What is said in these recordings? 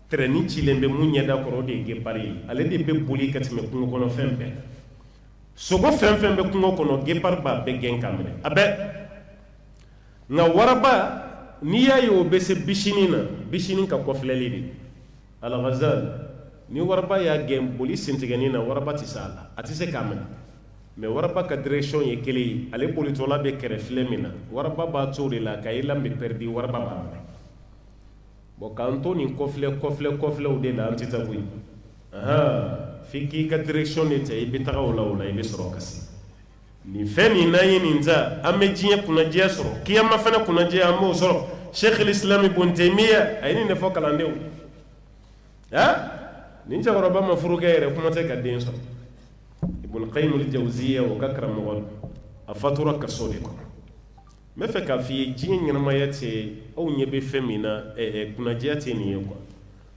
treni cilen be mun ɲɛda kɔrɔ de ye gepari ale de be boli ka tɛmɛ kungo kɔnɔ fɛn bɛɛ sogo fɛn fɛn bɛ kungo kɔnɔ gepari b'a bɛɛ gɛn ka minɛ a bɛɛ nka waraba n'i y'a ye o bɛ se bisinin na bisinin ka kɔfilɛli de Al-Ghazali ni waraba y'a gɛn boli sentigɛnin na waraba tɛ se a la a tɛ se k'a minɛ mais waraba ka direction ye kelen ye ale bolitɔla bɛ kɛrɛfilɛ min na waraba b'a to o de la k'a la bɛ perdi waraba b'a minɛ bon k'an to nin kɔfilɛw de la an tɛ taa koyi f'i k'i ka direction de ta i bɛ taga o la i bɛ sɔrɔ ka se nin fɛn min n'an ye nin ta an bɛ diɲɛ kunnajɛ sɔrɔ kiyama fana kunnajɛ an b'o sɔrɔ Sheikh al-Islam Ibn Taymiyyah a ye nin de fɔ kalandenw nin cɛkɔrɔba ma furu kɛ yɛrɛ kuma tɛ ka den sɔrɔ Ibn Qayyim al-Jawziyya o ka karamɔgɔ a fatura kaso de kɔnɔ n bɛ fɛ k'a f'i ye diɲɛ ɲɛnamaya tɛ aw ɲɛ bɛ fɛn min na kunnajɛ tɛ nin ye quoi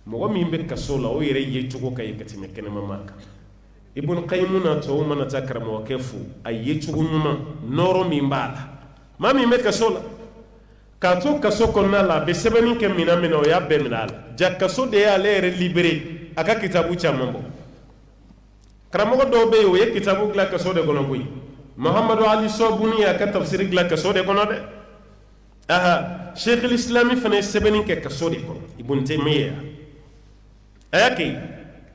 mɔgɔ min bɛ kaso la o yɛrɛ ye cogo ka ye ka tɛmɛ kɛnɛma maa kan Ibn Qayyim na tɔw mana taa karamɔgɔkɛ fo a ye cogo ɲuman nɔrɔ min b'a la maa min bɛ kaso la k'a to kaso kɔnɔna la a bɛ sɛbɛnni kɛ minɛn min na o y'a bɛɛ minɛ a la ja kaso de y'ale yɛrɛ libéré a ka kitabu caman bɔ karamɔgɔ dɔw bɛ yen o ye kitabu dilan kaso de kɔnɔ koyi Muhammadu Ali Sobuni a ka tafsiri dilan kaso de kɔnɔ dɛ Sheikh al-Islam fana ye sɛbɛnni kɛ kaso de kɔnɔ Ibn Taymiyyah a y'a kɛ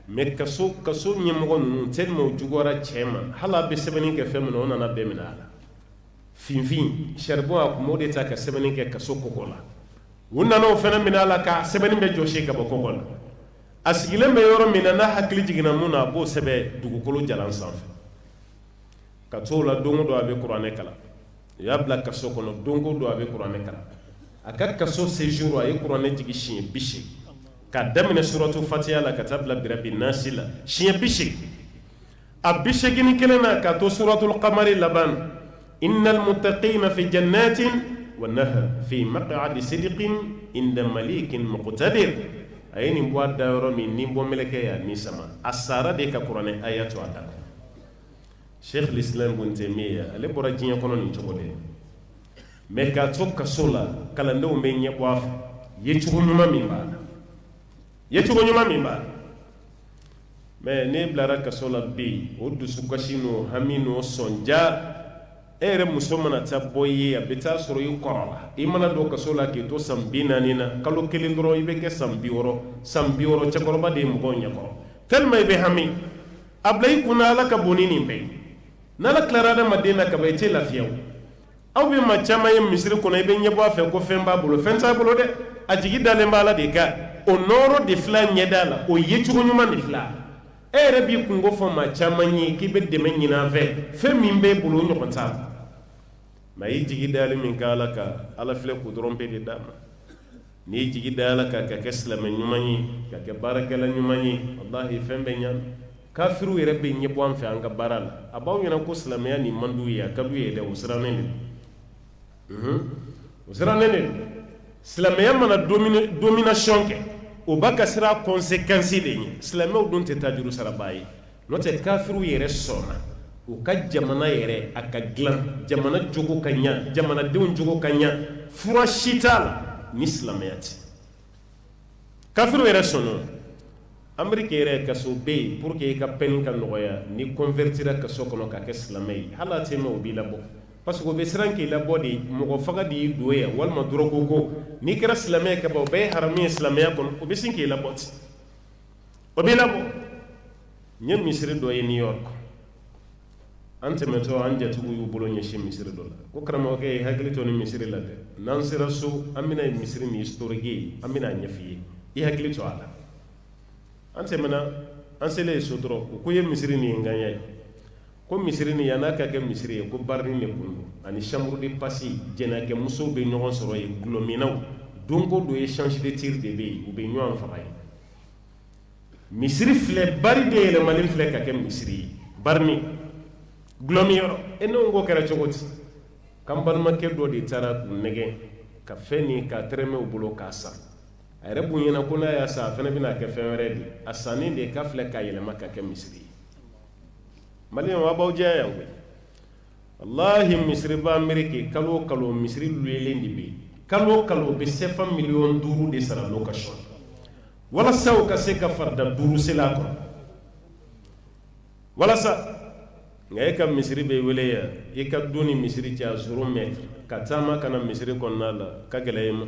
mais kaso ɲɛmɔgɔ ninnu tellement o juguyara cɛ ma hali a bɛ sɛbɛnni kɛ fɛn min na o nana bɛɛ minɛ a la finfin charbon a kun b'o de ta ka sɛbɛnni kɛ kaso kɔgɔ la u nana o fana minɛ a la ka sɛbɛnni bɛ jɔsi ka bɔ kɔgɔ la a sigilen bɛ yɔrɔ min na n'a hakili jiginna mun na a b'o sɛbɛn dugukolo jalan sanfɛ ka t'o la don o don a bɛ kuranɛ kalan u y'a bila kaso kɔnɔ don o don a bɛ kuranɛ kalan a ka kaso séjour a ye kuranɛ jigi siɲɛ 80 k'a daminɛ suratu fatiha la ka taa bila birabi nasi la siɲɛ 80 a 81 na ka to suratul qamari laban innal muttaqina fi jannatin wa nahar fi maq'adi sidqin inda malikin muqtadir a ye nin bɔ a da yɔrɔ min ni bɔ mɛlɛkɛ y'a ni sama a sara de ka kuranɛ aya to a da Sheikh al-Islam Ibn Taymiyyah ale bɔra diɲɛ kɔnɔ nin cogo de mais k'a to kaso la kalandenw bɛ ɲɛ bɔ a fɛ yecogo ɲuman min b'a la mais ne bilara kaso la bi o dusukasi n'o hami n'o sɔnja e yɛrɛ muso mana taa bɔ i ye a bɛ taa sɔrɔ i kɔrɔ la i mana don kaso la k'i to san 40 na kalo kelen dɔrɔn i bɛ kɛ san 60 cɛkɔrɔba de ye mɔgɔw ɲɛkɔrɔ tellement i bɛ hami a bila i kunna ala ka bon ni nin bɛɛ ye n'ala tilara adamaden na kaban i tɛ lafiya o aw bɛ maa caman ye misiri kɔnɔ i bɛ ɲɛbɔ a fɛ ko fɛn b'a bolo fɛn t'a bolo dɛ a jigi dalen b'a la de ka o nɔrɔ de fila ɲɛda la o ye cogo ɲuman de fila e yɛrɛ b'i kungo fɔ maa caman ye k'i bɛ dɛmɛ ɲini an fɛ fɛn min b'e bolo o ɲɔgɔn t'a la mais i jigi dalen min kɛ ala kan ala filɛ k'o dɔrɔn bɛ de d'a ma n'i jigi da ala kan ka kɛ silamɛ ɲuman ye ka kɛ baarakɛla ɲuman ye wallahi fɛn bɛ ɲa kafiru yɛrɛ bɛ ɲɛ bɔ an fɛ an ka baara la a b'aw ɲɛna ko silamɛya nin man d'u ye a ka d'u ye dɛ o sirannen de o sirannen de silamɛya mana domination kɛ o b'a ka sira conséquence de ye silamɛw dun tɛ taa juru sarabaa ye n'o tɛ kafiru yɛrɛ sɔnna u ka jamana yɛrɛ a ka dilan jamana jogo ka ɲa jamanadenw jogo ka ɲa fura si t'a la ni silamɛya tɛ kafiru yɛrɛ sɔnna Amérique yɛrɛ kaso bɛ yen pour que i ka peine ka nɔgɔya ni convertira kaso kɔnɔ ka kɛ silamɛ ye hali a tɛ mɛn o b'i labɔ parce que o bɛ siran k'i labɔ de mɔgɔ faga de y'i don yan walima dɔrɔgu ko n'i kɛra silamɛ ye ka ban o bɛɛ ye haramu ye silamɛya kɔnɔ o bɛ sin k'i labɔ ten o b'i labɔ n ye misiri dɔ ye New York an tɛmɛtɔ an jatigiw y'u bolo ɲɛsin misiri dɔ la ko karamɔgɔkɛ ye hakili to ni misiri la dɛ n'an sera so an bɛna misiri min historique ye an bɛna ɲɛf'i ye i hakili to a la an tɛmɛna an selen so dɔrɔn u ko ye misiri nin ye ŋaniya ye ko misiri nin yan'a ka kɛ misiri ye ko barini de kun don ani chambre de passe jɛnɛkɛ musow bɛ ɲɔgɔn sɔrɔ yen gulɔminaw don ko don échange de tir de bɛ yen u bɛ ɲɔgɔn faga yen misiri filɛ bari de yɛlɛmalen filɛ ka kɛ misiri ye barini gulɔmiyɔrɔ e n'o ko kɛra cogo di k'an balimakɛ dɔ de taara k'u nɛgɛn ka fɛn nin k'a tɛrɛmɛ u bolo k'a san a yɛrɛ b'u ɲɛna ko n'a y'a san a fana bɛna kɛ fɛn wɛrɛ de a sannen de k'a filɛ k'a yɛlɛma ka kɛ misiri ye maliyɛnw a b'aw diya yan koyi wallahi misiri b'a Amérique kalo o kalo misiri luyelen de bɛ yen kalo o kalo u bɛ CFA miliyɔn 5 de sara location walasa u ka se ka farda duuru sela kɔnɔ walasa nka e ka misiri bɛ wele ya i ka du ni misiri cɛ 0 mètre ka taama ka na misiri kɔnɔna la ka gɛlɛ i ma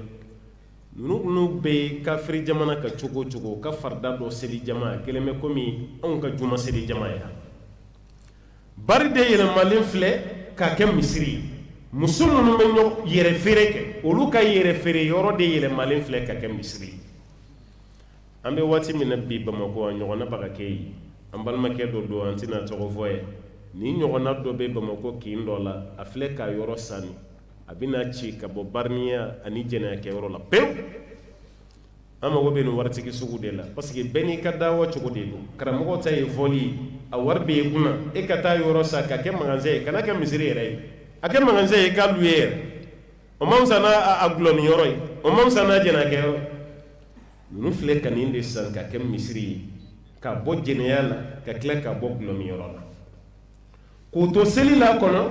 ninnu bɛ kafiri jamana ka cogo o cogo ka farda dɔ seli jama kelen bɛ komi anw ka juma seli jama ya bari de yɛlɛmalen filɛ k'a kɛ misiri ye muso minnu bɛ yɛrɛ feere kɛ olu ka yɛrɛ feere yɔrɔ de yɛlɛmalen filɛ ka kɛ misiri ye an bɛ waati min na bi Bamakɔ a ɲɔgɔnna bɛ ka kɛ yen an balimakɛ dɔ don an tɛna tɔgɔ fɔ ye ni ɲɔgɔnna dɔ bɛ Bamakɔ kin dɔ la a filɛ ka yɔrɔ sani a bɛna ci ka bɔ bariniya ani jɛnɛya kɛ yɔrɔ la pewu an mago bɛ nin waritigi sugu de la parce que bɛɛ n'i ka dawa cogo de don karamɔgɔ ta ye fɔli a wari bɛ e kunna e ka taa yɔrɔ sa ka kɛ magasin ye kana kɛ misiri yɛrɛ ye a kɛ magasin ye k'a luye yɛrɛ o ma fisa n'a gulɔni yɔrɔ ye o ma fisa n'a jɛnɛya kɛ yɔrɔ ninnu filɛ ka nin de san ka kɛ misiri ye ka bɔ jɛnɛya la ka tila ka bɔ gulɔmi yɔrɔ la k'o to seli la kɔnɔ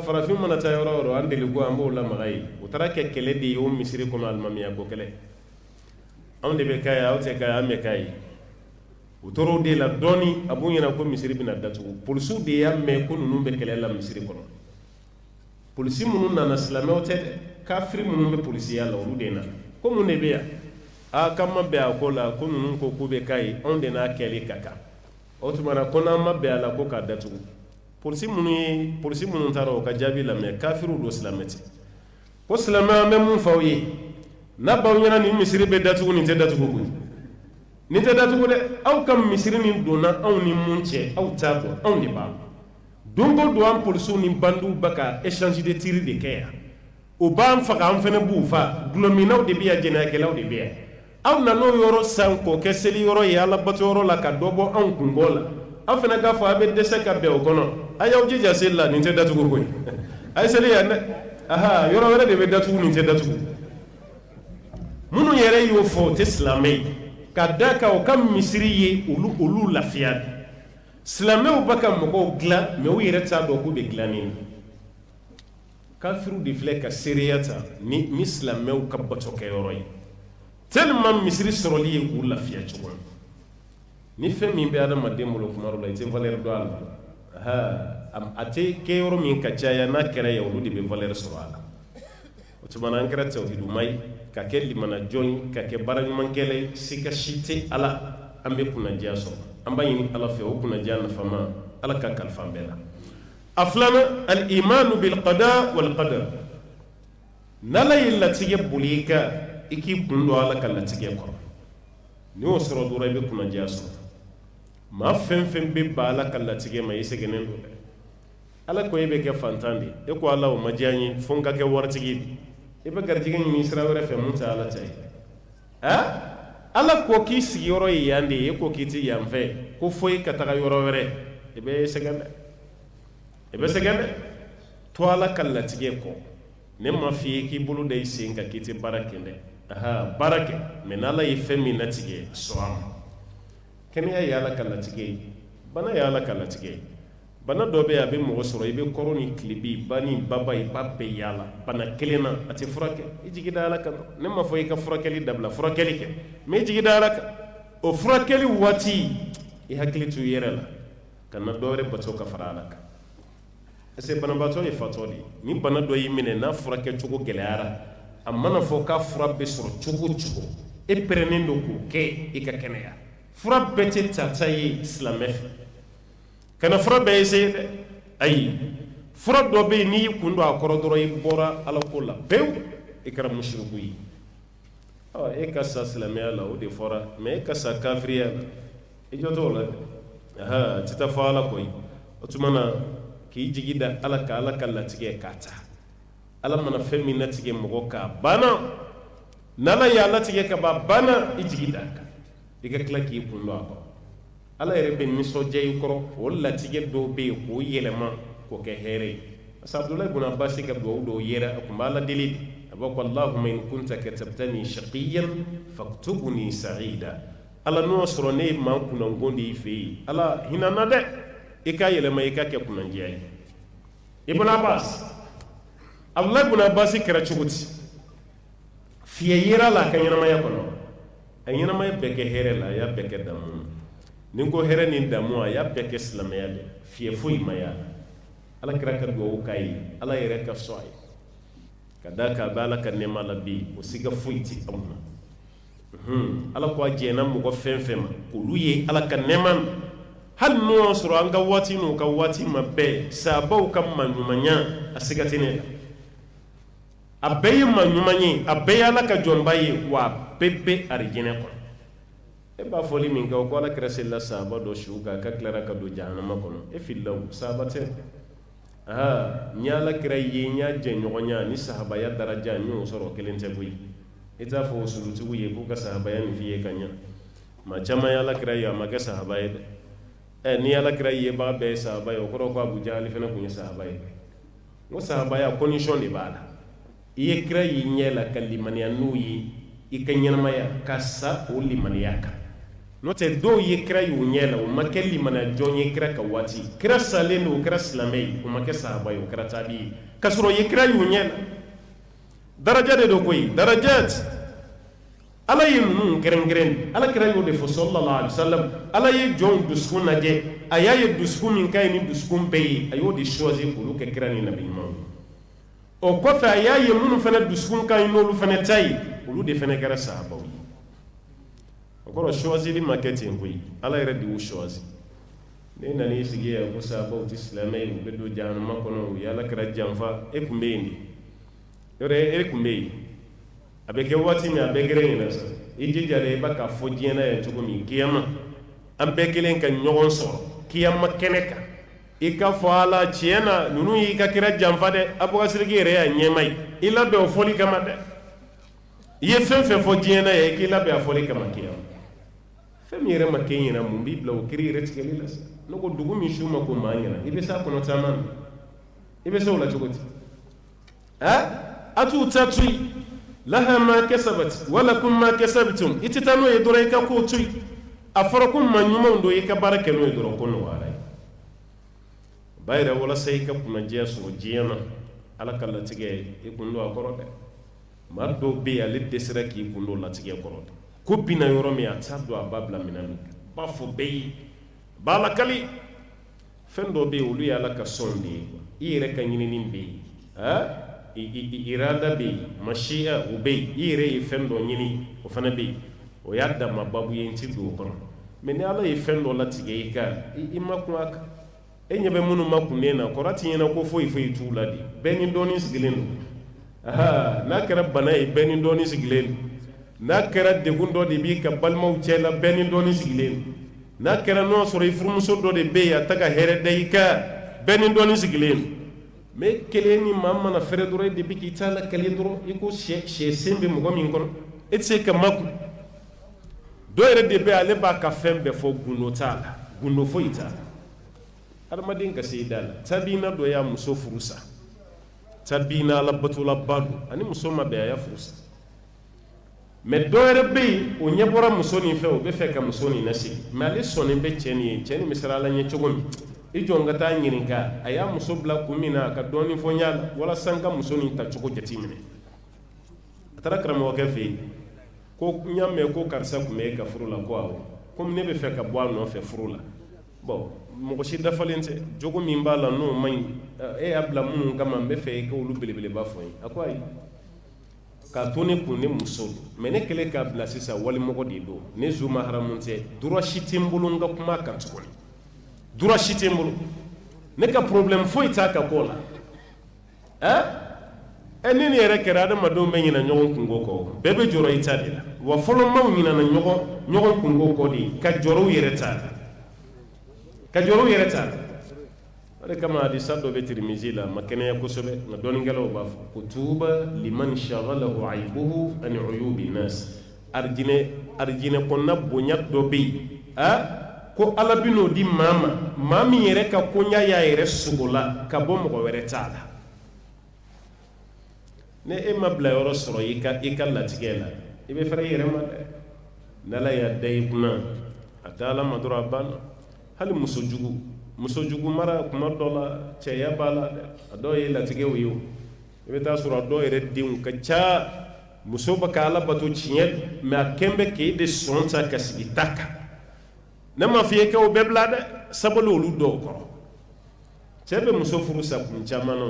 farafin mana taa yɔrɔ o yɔrɔ an deli ko an b'o lamaga ye o taara kɛ kɛlɛ de ye o misiri kɔnɔ alimamiya ko kɛlɛ anw de bɛ k'a ye aw tɛ k'a ye an bɛ k'a ye o tora o de la dɔɔni a b'u ɲɛna ko misiri bɛna datugu polisiw de y'a mɛn ko ninnu bɛ kɛlɛ la misiri kɔnɔ polisi minnu nana silamɛw tɛ dɛ kafiri minnu bɛ polisiya la olu de nana ko mun de bɛ yan k'an ma bɛn a ko la ko ninnu ko k'u bɛ k'a ye anw de n'a kɛli ka kan o tuma na ko n'an ma bɛn a la ko k'a datugu polisi minnu taara o ka jaabi lamɛn kafiriw don silamɛ tɛ ko silamɛ an bɛ mun fɔ aw ye n'a b'aw ɲɛna nin misiri bɛ datugu nin tɛ datugu koyi nin tɛ datugu dɛ aw ka misiri nin donna anw ni mun cɛ aw t'a dɔn anw de b'a don o don an polisiw ni bandiw bɛ ka échange de tir de kɛ yan o b'an faga an fana b'u fa gulɔminaw de bɛ yan jɛnɛyakɛlaw de bɛ yan aw nan'o yɔrɔ san k'o kɛ seli yɔrɔ ye ala bato yɔrɔ la ka dɔ bɔ anw kungo la aw fana k'a fɔ a bɛ dɛsɛ ka bɛn o kɔnɔ a y'aw jija seli la nin tɛ datugu koyi a ye seli yan dɛ yɔrɔ wɛrɛ de bɛ datugu nin tɛ datugu minnu yɛrɛ y'o fɔ o tɛ silamɛ ye ka da kan o ka misiri ye olu lafiya de silamɛw bɛ ka mɔgɔw dilan mɛ u yɛrɛ t'a dɔn k'u bɛ dilanni kafiriw de filɛ ka seereya ta ni silamɛw ka batokɛyɔrɔ ye tellement misiri sɔrɔli ye k'u lafiya cogo ni fɛn min bɛ adamaden bolo kuma dɔ la i tɛ valeur dɔn a la a tɛ kɛ yɔrɔ min ka caya n'a kɛra ye olu de bɛ valeur sɔrɔ a la o tuma na an kɛra tawhiduma ye ka kɛ limanajɔn ye ka kɛ baaraɲumankɛla ye siga si tɛ ala an bɛ kunnadiya sɔrɔ an b'a ɲini ala fɛ o kunnadiya nafama ala ka kalifa an bɛɛ la a filanan al-imanu bil qada wal qadar n'ala ye latigɛ boli i kan i k'i kun don ala ka latigɛ kɔrɔ n'i y'o sɔrɔ dɔrɔn i bɛ kunnadiya sɔrɔ maa fɛn fɛn bɛ ba ala ka latigɛ ma i sɛgɛnnen don dɛ ala ko e bɛ kɛ fantan de e ko ala o ma diya n ye fo n ka kɛ waritigi de i bɛ garijɛgɛ ɲini sira wɛrɛ fɛ mun tɛ ala ta ye ala ko k'i sigiyɔrɔ ye yan de ye e ko k'i tɛ yan fɛ ko foyi ka taga yɔrɔ wɛrɛ i bɛ sɛgɛn dɛ i bɛ sɛgɛn dɛ to ala ka latigɛ kɔ ne ma f'i ye k'i bolo da i sen kan k'i tɛ baara kɛ dɛ baara kɛ mɛ n'ala ye fɛn min latigɛ sɔn a ma kɛnɛya ye ala ka latigɛ ye bana ye ala ka latigɛ ye bana dɔ bɛ yen a bɛ mɔgɔ sɔrɔ i bɛ kɔrɔ ni tilebi ba ni baba i b'a bɛɛ yaala bana kelen na a tɛ furakɛ i jigi da ala kan ne ma fɔ i ka furakɛli dabila furakɛli kɛ mɛ i jigi da ala kan o furakɛli waati i hakili to i yɛrɛ la ka na dɔ wɛrɛ bato ka fara ala kan parce que banabaatɔ ye fatɔ de ye ni bana dɔ y'i minɛ n'a furakɛ cogo gɛlɛyara a mana fɔ k'a fura bɛ sɔrɔ cogo o cogo e pɛrɛnnen don k'o kɛ i ka kɛnɛya fura bɛɛ tɛ tata ye silamɛ fɛ kana fura bɛɛ essayer dɛ ayi fura dɔ bɛ yen n'i y'i kun don a kɔrɔ dɔrɔn i bɔra ala ko la pewu i kɛra musiriku ye e ka sa silamɛya la o de fɔra mɛ e ka sa kafiriya la i jɔ t'o la dɛ tɛ taa fɔ ala kɔ ye o tuma na k'i jigi da ala ka ala ka latigɛ k'a ta ala mana fɛn min latigɛ mɔgɔ k'a banna n'ala y'a latigɛ ka ban banna i jigi da kan i ka tila k'i kun don a kɔrɔ ala yɛrɛ bɛ nisɔndiya i kɔrɔ o latigɛ dɔw bɛ yen k'o yɛlɛma k'o kɛ hɛrɛ ye parce que abudulayi ibn abbas ka duwawu dɔw yɛrɛ a tun b'a la deli de a b'a fɔ allahumma in kunta katabtani shaqiyan faktubni sa'ida ala n'o sɔrɔ ne ye maa kunnangon de y'i fɛ yen ala hinɛ na dɛ i ka yɛlɛma i ka kɛ kunnandiya ye ibn abbas abudulayi ibn abbas kɛra cogo di fiyɛ yera la a ka ɲɛnamaya kɔnɔ a ɲɛnamaya bɛɛ kɛ hɛrɛ la a y'a bɛɛ kɛ damu ni ko hɛrɛ ni damu a y'a bɛɛ kɛ silamɛya de fiye foyi ma y'a la ala kira ka duwawu k'a ye ala yɛrɛ ka sɔn a ye ka da ka bɛ ala ka nɛɛma la bi o siga foyi ti aw ma ala ko a jɛnna mɔgɔ fɛn fɛn ma olu ye ala ka nɛɛma hali n'o y'a sɔrɔ an ka waati n'u ka waati ma bɛɛ sabaw ka maɲumanya a siga tɛ ne la a bɛɛ ye maɲuman ye a bɛɛ ye ala ka jɔnba ye wa a bɛɛ bɛ arijinɛ kɔnɔ e b'a fɔli min kɛ o ko ala kira selila sahaba dɔ su kan ka tilara ka don jahanama kɔnɔ e filila o sahaba tɛ n ye ala kira ye n y'a jɛɲɔgɔnya ni sahabaya daraja n y'o sɔrɔ kelen tɛ koyi i t'a fɔ o surutigiw ye k'u ka sahabaya nin f'i ye ka ɲa maa caman ye ala kira ye a ma kɛ sahaba ye dɛ ni ala kira ye baga bɛɛ ye sahaba ye o kɔrɔ ko abu jahali fana tun ye sahaba ye n ko sahabaya condition de b'a la i ye kira y'i ɲɛ la ka limaniya n'u ye i ka ɲɛnamaya ka sa o limaniya kan n'o tɛ dɔw ye kira y'u ɲɛ la o ma kɛ limaniya jɔn ye kira ka waati kira salen don o kɛra silamɛ ye o ma kɛ sahaba ye o kɛra tabi ye k'a sɔrɔ ye kira y'u ɲɛ la daraja de do koyi darajat ala ye ninnu kɛrɛnkɛrɛn ala kira y'o de fɔ sallallahu alaihi wasallam ala ye jɔnw dusukun lajɛ a y'a ye dusukun min ka ɲi ni dusukun bɛɛ ye a y'o de choisir k'olu kɛ kira ni nabi ɲumanw o kɔfɛ a y'a ye minnu fana dusukun ka ɲi n'olu fana ta ye olu de fana kɛra sahabaw ye o kɔrɔ choisili ma kɛ ten koyi ala yɛrɛ de y'u choisir ne nan'i sigi yan ko sahabaw tɛ silamɛ ye u bɛ don jahanama kɔnɔ u ye ala kira janfa e tun bɛ yen de yɔrɔ e tun bɛ yen a bɛ kɛ waati min a bɛɛ gɛrɛ ɲinɛ sa i jija de i b'a ka fɔ diɲɛ na yan cogo min kiyama an bɛɛ kelen ka ɲɔgɔn sɔrɔ kiyama kɛnɛ kan i ka fɔ ala tiɲɛ na ninnu y'i ka kira janfa dɛ abubakar yɛrɛ y'a ɲɛma ye i labɛn o fɔli kama dɛ i ye fɛn fɛn fɔ diɲɛ na yan i k'i labɛn a fɔli kama kiyama fɛn min yɛrɛ ma kɛ ɲɛna mun b'i bila o kiri yɛrɛ tigɛli la sa ne ko dugu min su ma ko maa ɲɛna i bɛ se a kɔnɔ caman i bɛ se o la cogo di a t'u ta to yen laha ma kasabat walakum ma kasabtum i tɛ taa n'o ye dɔrɔn i ka kow to yen a fɔra ko maa ɲumanw don i ka baara kɛ n'o ye dɔrɔn ko nɔgɔyara ye ba yɛrɛ walasa i ka kunnadiya sɔrɔ diɲɛ na ala ka latigɛ i kun don a kɔrɔ dɛ maa dɔw bɛ yen ale dɛsɛra k'i kun don latigɛ kɔrɔ dɛ ko binna yɔrɔ min a t'a don a b'a bila minɛn min b'a fɔ bɛɛ ye b'a lakali fɛn dɔw bɛ yen olu ye ala ka sɔn de ye i yɛrɛ ka ɲinini bɛ yen irada bɛ yen masiya o bɛ yen i yɛrɛ ye fɛn dɔ ɲini o fana bɛ yen o y'a dama babu ye n ti don o kɔnɔ mɛ ni ala ye fɛn dɔ latigɛ i kan i ma kun a kan e ɲɛ bɛ minnu ma kunden na kɔrɔ ti ɲɛna ko foyi foyi t'u la de bɛɛ ni dɔɔnin sigilen don n'a kɛra bana ye bɛɛ ni dɔɔnin sigilen don n'a kɛra degun dɔ de b'i ka balimaw cɛ la bɛɛ ni dɔɔnin sigilen don n'a kɛra n'o sɔrɔ i furumuso dɔ de bɛ yen a ta ka hɛrɛ da i kan bɛɛ ni dɔɔnin sigilen don mɛ kelen ni maa mana fɛrɛ dɔrɔn e de bɛ k'i ta la kelen dɔrɔn i ko sɛ sen bɛ mɔgɔ min kɔnɔ e tɛ se ka makun dɔ yɛrɛ de bɛ ale b'a ka fɛn bɛɛ fɔ gundo t'a la gundo foyi t'a la adamaden ka se i da la tabiina dɔ y'a muso furu sa tabiina ala batolaba don ani muso ma bɛn a y'a furu sa mɛ dɔ yɛrɛ bɛ yen o ɲɛ bɔra muso nin fɛ o bɛ fɛ ka muso nin lasigi mɛ ale sɔnnen bɛ cɛ nin ye cɛ nin bɛ siran ala ɲɛ cogo min i jɔn ka taa ɲininka a y'a muso bila kun min na a ka dɔɔnin fɔ n y'a la walasa n ka muso nin ta cogo jateminɛ a taara karamɔgɔkɛ fɛ yen ko n y'a mɛn ko karisa tun bɛ e ka furu la ko awɔ komi ne bɛ fɛ ka bɔ a nɔfɛ furu la bɔn mɔgɔ si dafalen tɛ jogo min b'a la n'o man ɲi e y'a bila minnu kama n bɛ fɛ i k'olu belebeleba fɔ n ye a ko ayi k'a to ne kun ne muso don mɛ ne kɛlen k'a bila sisan walimɔgɔ de don ne zu ma haramu tɛ droit si tɛ n bolo n ka kuma kan tuguni droit si tɛ n bolo ne ka problème foyi t'a ka ko la ni nin yɛrɛ kɛra adamadenw bɛ ɲinɛ ɲɔgɔn kungo kɔ bɛɛ bɛ jɔrɔ i ta de la wa fɔlɔ maaw ɲinɛna ɲɔgɔn kungo kɔ de ka jɔrɔ u yɛrɛ ta la ka jɔrɔ u yɛrɛ ta la o de kama hadisa dɔ bɛ Tirmizi la a ma kɛnɛya kosɛbɛ nka dɔɔninkɛlaw b'a fɔ ko tuuba liman shagalahu aybuhu ani uyubi nas arijinɛ kɔnɔna bonya dɔ bɛ yen ko ala bɛ n'o di maa ma maa min yɛrɛ ka koɲa y'a yɛrɛ sogo la ka bɔ mɔgɔ wɛrɛ t'a la ne e ma bila yɔrɔ sɔrɔ i ka latigɛ la i bɛ fɛrɛ i yɛrɛ ma dɛ n'ala y'a da i kunna a da ala ma dɔrɔn a banna hali muso jugu mara kuma dɔ la cɛya b'a la dɛ a dɔw ye latigɛw ye o i bɛ taa sɔrɔ a dɔw yɛrɛ denw ka ca muso ba ka ala bato tiɲɛ mais a kɛnbɛ k'e de sɔn ta ka sigi ta kan ne ma f'i ye kɛ o bɛɛ bila dɛ sabali olu dɔw kɔrɔ cɛ bɛ muso furu sa kun caman na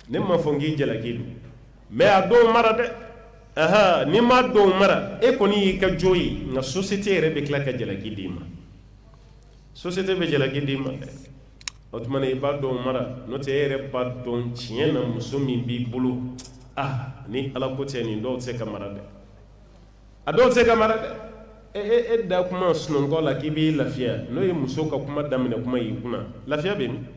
ne ma fɔ n k'i jalaki don mais a dɔw mara dɛ aha ni ma dɔw mara e kɔni y'i ka jo ye nka société yɛrɛ bɛ tila ka jalaki d'i ma société bɛ jalaki d'i ma dɛ o tuma na i b'a dɔw mara n'o tɛ e yɛrɛ b'a dɔn tiɲɛ na muso min b'i bolo ni ala ko tɛ nin dɔw tɛ se ka mara dɛ a dɔw tɛ se ka mara dɛ e da kuma sunɔgɔ la k'i b'i lafiya n'o ye muso ka kuma daminɛ kuma y'i kunna lafiya bɛ min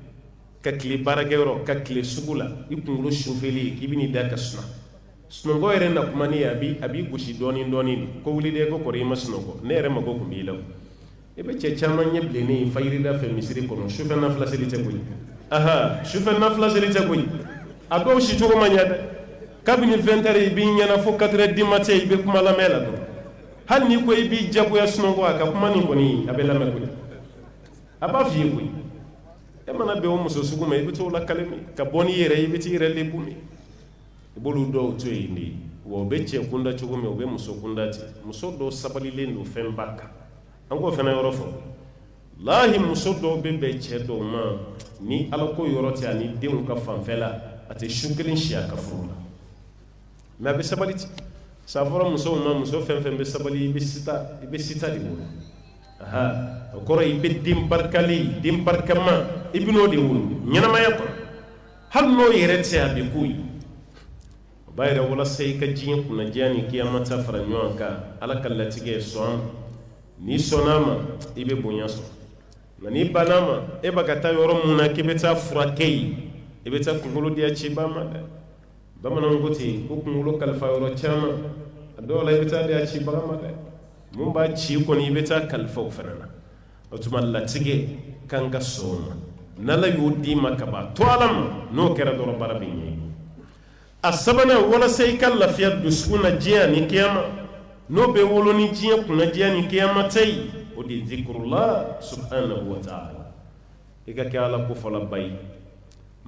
ka tile baarakɛyɔrɔ ka tile sugu la i kunkolo sufeli k'i bɛ n'i da ka suna sunɔgɔ yɛrɛ na kuma ni a b'i gosi dɔɔni dɔɔni ko wuli de ko kɔrɔ i ma sunɔgɔ ne yɛrɛ mako tun b'i la i bɛ cɛ caman ɲɛ bilennen ye fajirida fɛ misiri kɔnɔ sufɛ nafila seli tɛ koyi sufɛ nafila seli tɛ koyi a dɔw si cogo ma ɲɛ dɛ kabini 20 heures i b'i ɲɛna fo 4 heures du matin i bɛ kuma lamɛn la dɔrɔn hali n'i ko i b'i jagoya sunɔgɔ a ka kuma nin kɔni a bɛ lamɛn koyi a b'a f'i ye koyi e mana bɛn o muso sugu ma i bɛ t'o la kalemi ka bɔ n'i yɛrɛ i bɛ t'i yɛrɛ lebu min i b'olu dɔw to yen de wa u bɛ cɛ kunda cogo min u bɛ muso kunda ten muso dɔw sabalilen don fɛn ba kan an k'o fana yɔrɔ fɔ lahi muso dɔw bɛ bɛn cɛ dɔw ma ni ala ko yɔrɔ tɛ ani denw ka fanfɛla a tɛ su kelen si a ka furu la mais a bɛ sabali ten sa fɔra musow ma muso fɛn fɛn bɛ sabali i bɛ sita de wolo o kɔrɔ i bɛ den barikalen den barikama i bɛ n'o de wolo ɲɛnamaya kɔnɔ hali n'o yɛrɛ tɛ a bɛ k'o ye o b'a yɛrɛ walasa i ka diɲɛ kunnadiya ni kiyama ta fara ɲɔgɔn kan ala ka latigɛ ye sɔn n'i sɔnn'a ma i bɛ bonya sɔrɔ nka n'i bann'a ma e bɛ ka taa yɔrɔ mun na k'i bɛ taa furakɛ yen i bɛ taa kunkolo diya ciba ma dɛ bamananw ko ten ko kunkolo kalifa yɔrɔ caman a dɔw la i bɛ taa diya cibaga ma dɛ mun b'a ci kɔni i bɛ taa kalifa o fana na o tuma latigɛ kan ka sɔn o ma n'ala y'o d'i ma ka ban to ala ma n'o kɛra dɔrɔn baara bɛ ɲɛ a sabanan walasa i ka lafiya dusukun na diɲɛ ani kiyama n'o bɛ wolo ni diɲɛ kunnadiya ni kiyama ta ye o de ye zikurula subhanahu wa ta'ala i ka kɛ ala kofɔla ba ye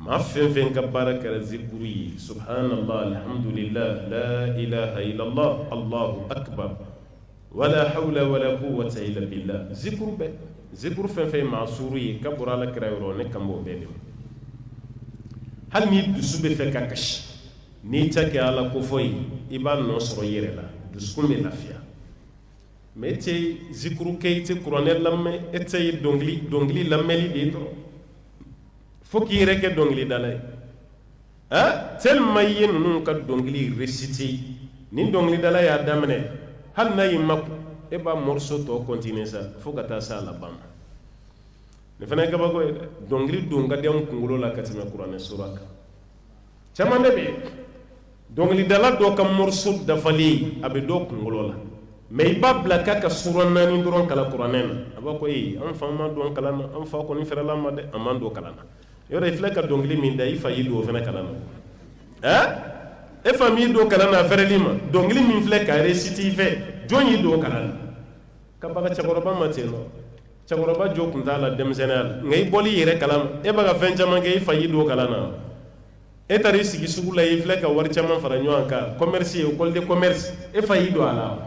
maa fɛn fɛn ka baara kɛra zikuru ye subhanallah alhamdulillah la ilaha illallah allahu akbar wala hawla wala quwwata illa billah zikuru bɛɛ zikuru fɛn fɛn maa suuru ye ka bɔra ala kira yɔrɔ ne kan b'o bɛɛ de hali ni dusu bɛ fɛ ka kasi n'i ta kɛ ala kofɔ ye i b'a nɔ sɔrɔ i yɛrɛ la dusukun bɛ lafiya mais e tɛ zikuru kɛ i tɛ kuranɛ lamɛn e tɛ dɔnkili lamɛnli de ye dɔrɔn fo k'i yɛrɛ kɛ dɔnkilidala ye tellement i ye ninnu ka dɔnkili réciter ni dɔnkilidala y'a daminɛ hali n'a y'i makun e b'a morceau tɔ continuer sa fo ka taa se a laban ma nin fana ye kabako ye dɛ dɔnkili don ka di anw kunkolo la ka tɛmɛ kuranɛ sura kan caman de bɛ yen dɔnkilidala dɔ ka morceau dafalen a bɛ dɔ kunkolo la mais i b'a bila k'a ka sura 4 dɔrɔn kalan kuranɛ na a b'a fɔ an fa ma don kalan na an fa kɔni fɛrɛla ma dɛ an man don kalan na yɔrɔ i filɛ ka dɔnkili min da i fa y'i don o fana kalan na e fa m'i don kalan na a fɛrɛli ma dɔnkili min filɛ ka réciter i fɛ jɔn y'i don kalan na ka baga cɛkɔrɔba ma ten nɔ cɛkɔrɔba jo tun t'a la denmisɛnninya la nka i bɔli yɛrɛ kalan ma e bɛ ka fɛn caman kɛ i fa y'i don kalan na e taara i sigi sugu la i filɛ ka wari caman fara ɲɔgɔn kan commerce école de commerce e fa y'i don a la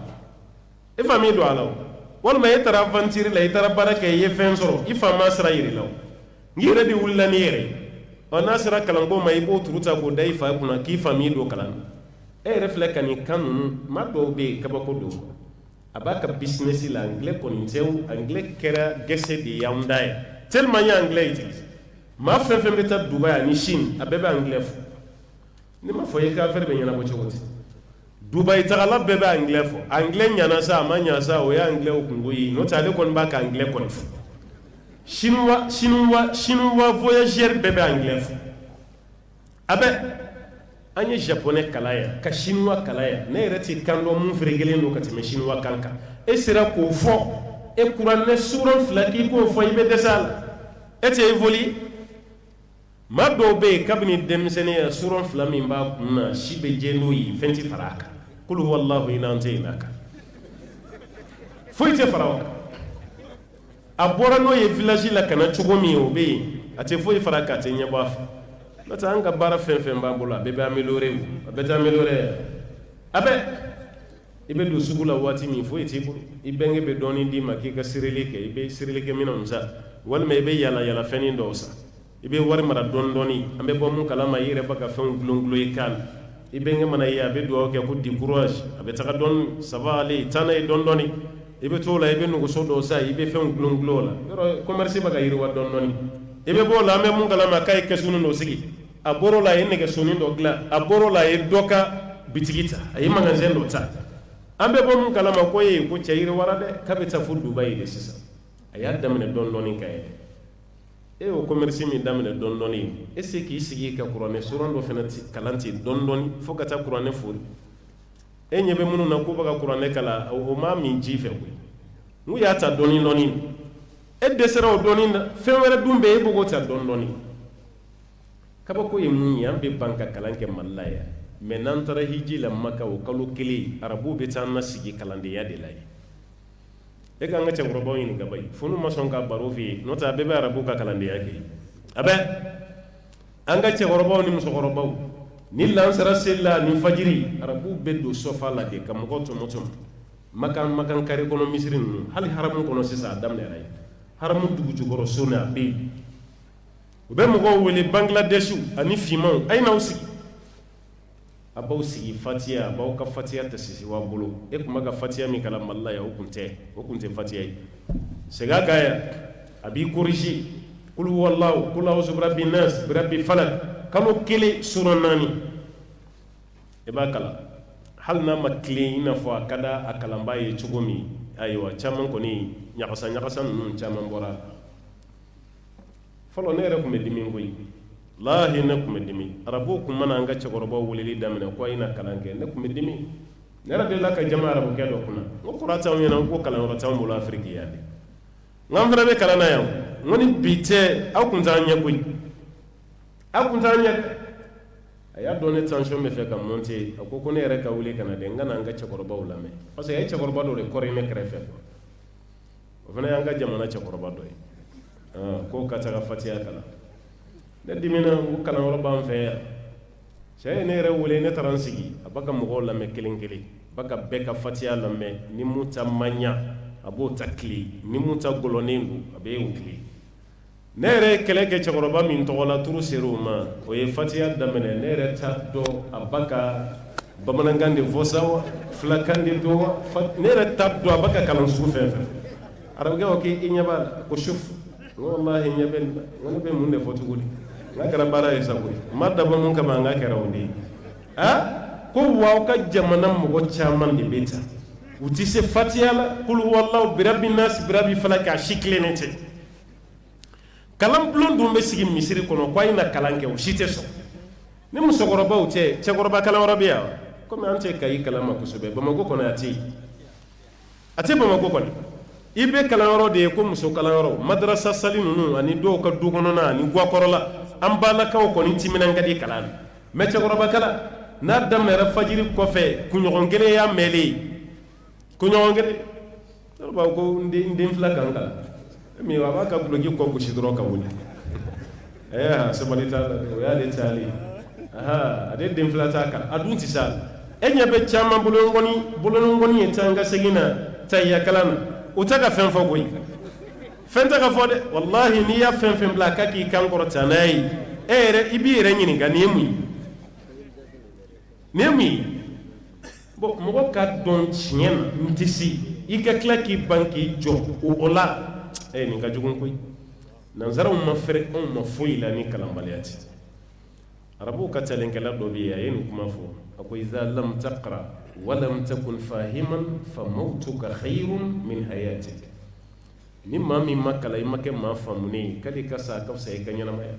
e fa m'i don a la walima e taara aventure la i taara baara kɛ i ye fɛn sɔrɔ i fa ma sira yiri la n'i yɛrɛ de wulila n'i yɛrɛ n'a sera kalanko ma i b'o turu ta k'o da i fa kunna k'i fa m'i don kalan na e yɛrɛ filɛ ka nin kan ninnu maa dɔw bɛ yen kabako don a b'a ka business la anglais kɔni tɛ anglais kɛra gɛsɛ de ye anw da ye tellement n ye anglais utilise maa fɛn fɛn bɛ taa Dubaï ani Chine a bɛɛ bɛ anglais fɔ ne ma fɔ i ka affaire bɛ ɲɛnabɔ cogo di Dubaï tagala bɛɛ bɛ anglais fɔ anglais ɲana sa a ma ɲa sa o ye anglais o kungo ye n'o tɛ ale kɔni b'a ka anglais kɔni fɔ chinois voyageur bɛɛ bɛ anglais fɔ a bɛ an ye japonais kalan yan ka chinois kalan yan ne yɛrɛ tɛ kan dɔn mun ferekelen don ka tɛmɛ chinois kan kan e sera k'o fɔ e kuranɛ suran 2 k'i k'o fɔ i bɛ dɛsɛ a la e tɛ évoluer maa dɔw bɛ yen kabini denmisɛnninya suran 2 min b'a kun na si bɛ jɛ n'o ye fɛn tɛ fara a kan kul huwallahu inan tɛ yen a kan foyi tɛ fara o kan a bɔra n'o ye village la ka na cogo min o bɛ yen a tɛ foyi fara a kan a tɛ ɲɛ bɔ a fɛ n'o tɛ an ka baara fɛn fɛn b'an bolo a bɛɛ bɛ améliorer a bɛɛ tɛ améliorer abe ibe do sugula wati mi fo ite bulu ibenge be doni di ma ki ka sirilike ibe sirilike mina musa walma ibe yala feni do sa ibe war mara dondoni ambe bo mun kala ma yire baka fen glonglo ikal ibenge mana ya be do ke ko di courage abe taka don savali tanay dondoni ibe tola ibe nugo so do sa ibe fen glonglo la yoro commerce baka yire wa dondoni ibe bo la me mun kala ma kay ke sunu no sigi aboro la yene ke sunu do gla aboro la e doka bitigita ayi magasin do ta ambe bo mun kala ma ko ye ko ceyire wara de kabe ta fu dubai de sisa aya damne dondoni kay e o commerce mi damne dondoni e se ki sigi ka qur'ane suran do fenati kalanti dondoni fokata qur'ane furi e nyebe munu na ko baka qur'ane kala o ma min jife ko mu ya ta doni noni e desera o doni na fewere dumbe e bogo ta dondoni kaba ko e mun yambe banka kalanke mallaya mais nan tara hiji la maka o kalo kili arabu be tan na sigi kalande ya de lay e ka nga ci robo yin ga bay funu ma son ka baro fi nota be be arabu ka kalande ya ke abe anga ci robo ni muso robo ni lan sara sella ni fajiri arabu be do sofa la de kam ko to motum makan kare kono misrin hal haramu kono sisa damne ray haramu dugu jugoro sona be be mo go wele bangladeshu ani fiman ay na usi abaw sigi fatiya abaw ka fatiya ta sisi wa bulu e kuma ga fatiya mi kala mallaya o kunte fatiya sega gaya abi kurishi kul wallahu kul a'udhu birabbin nas birabbil falaq kamo kele suranani e ba kala hal na makli ina fo kada akalamba ye chugomi aywa chaman ko ni nyakasa nun chaman bora folo ne re ko medimi ngoyi lahi ne kuma dimi arabu kuma na nga cekoroba wulili damina ko ina kalanke ne kuma dimi ne rabbi la ka jama arabu ke do kuna ngo qurata o yana ko kalan rata mo la afriki yade ngam fara be kalana yaw ngoni bite akunta nya koy akunta nya aya do ne tension me fe ka monter akoko ne re ka wuli kana de ngana nga cekoroba wulame parce que ay cekoroba do le korine krefe o fana nga jamana cekoroba do ko ka ta fatiya kala ne dimina ko kana wala ban fe sey ne re wule ne taransigi abaka mo la me kelen baka beka fatiya la me ni muta manya abo takli ni muta goloningu abe ukli ne re kele ke chagoroba min to la turu seruma o ye fatiya damene ne re ta do abaka bamanangande fosawa flakande do ne re ta do abaka kalan sufe arabe o ke inyaba ko shuf wallahi nyaben ngone be mun ne fotuguli ngakara bara isaburi madda ba mun kama ngakara woni ko waw ka jamana mo chaman de beta uti se fatiyala kul wallahu bi rabbin nas bi rabbi falaka shiklenete kalam blon dum be sigi misiri kono ko ina kalanke o shite so ne musogoro ba ute chegoro ba kala rabia ko me ante kay kalama ko sobe ba mago kono ati ba mago kono ibe kalaro de ko muso kalaro madrasa salinunu ani do ka dugono na ni gwa korola ambala kaw ko ni timina ngadi kalan me chegoro ba kala na damere fajiri ko fe kunyongele ya meli kunyongele ba ko ndi fla kanga mi wa ba ka blogi ko ko shidro ka wuli sabalita o ya de tali ade din fla ta ka adun ti sal enya be chama bulon ngoni tanga segina tayya kalan utaka fen fo koy fen ta ka fo de wallahi ni ya fen bla ka ki kan ko tanai ere ibire nyini ga nemi bo mo ka don chien ntisi ika klaki banki jo o ola ni ka jugun koy nan zara ma fere on ma foila ni kalambaliati arabu ka talen kala do biya yen kuma fo akoy za lam taqra wa lam takun fahiman fa mautuka khairun min hayatik mimma makala imake ma famuni kali ka sa ka sai kanyana maya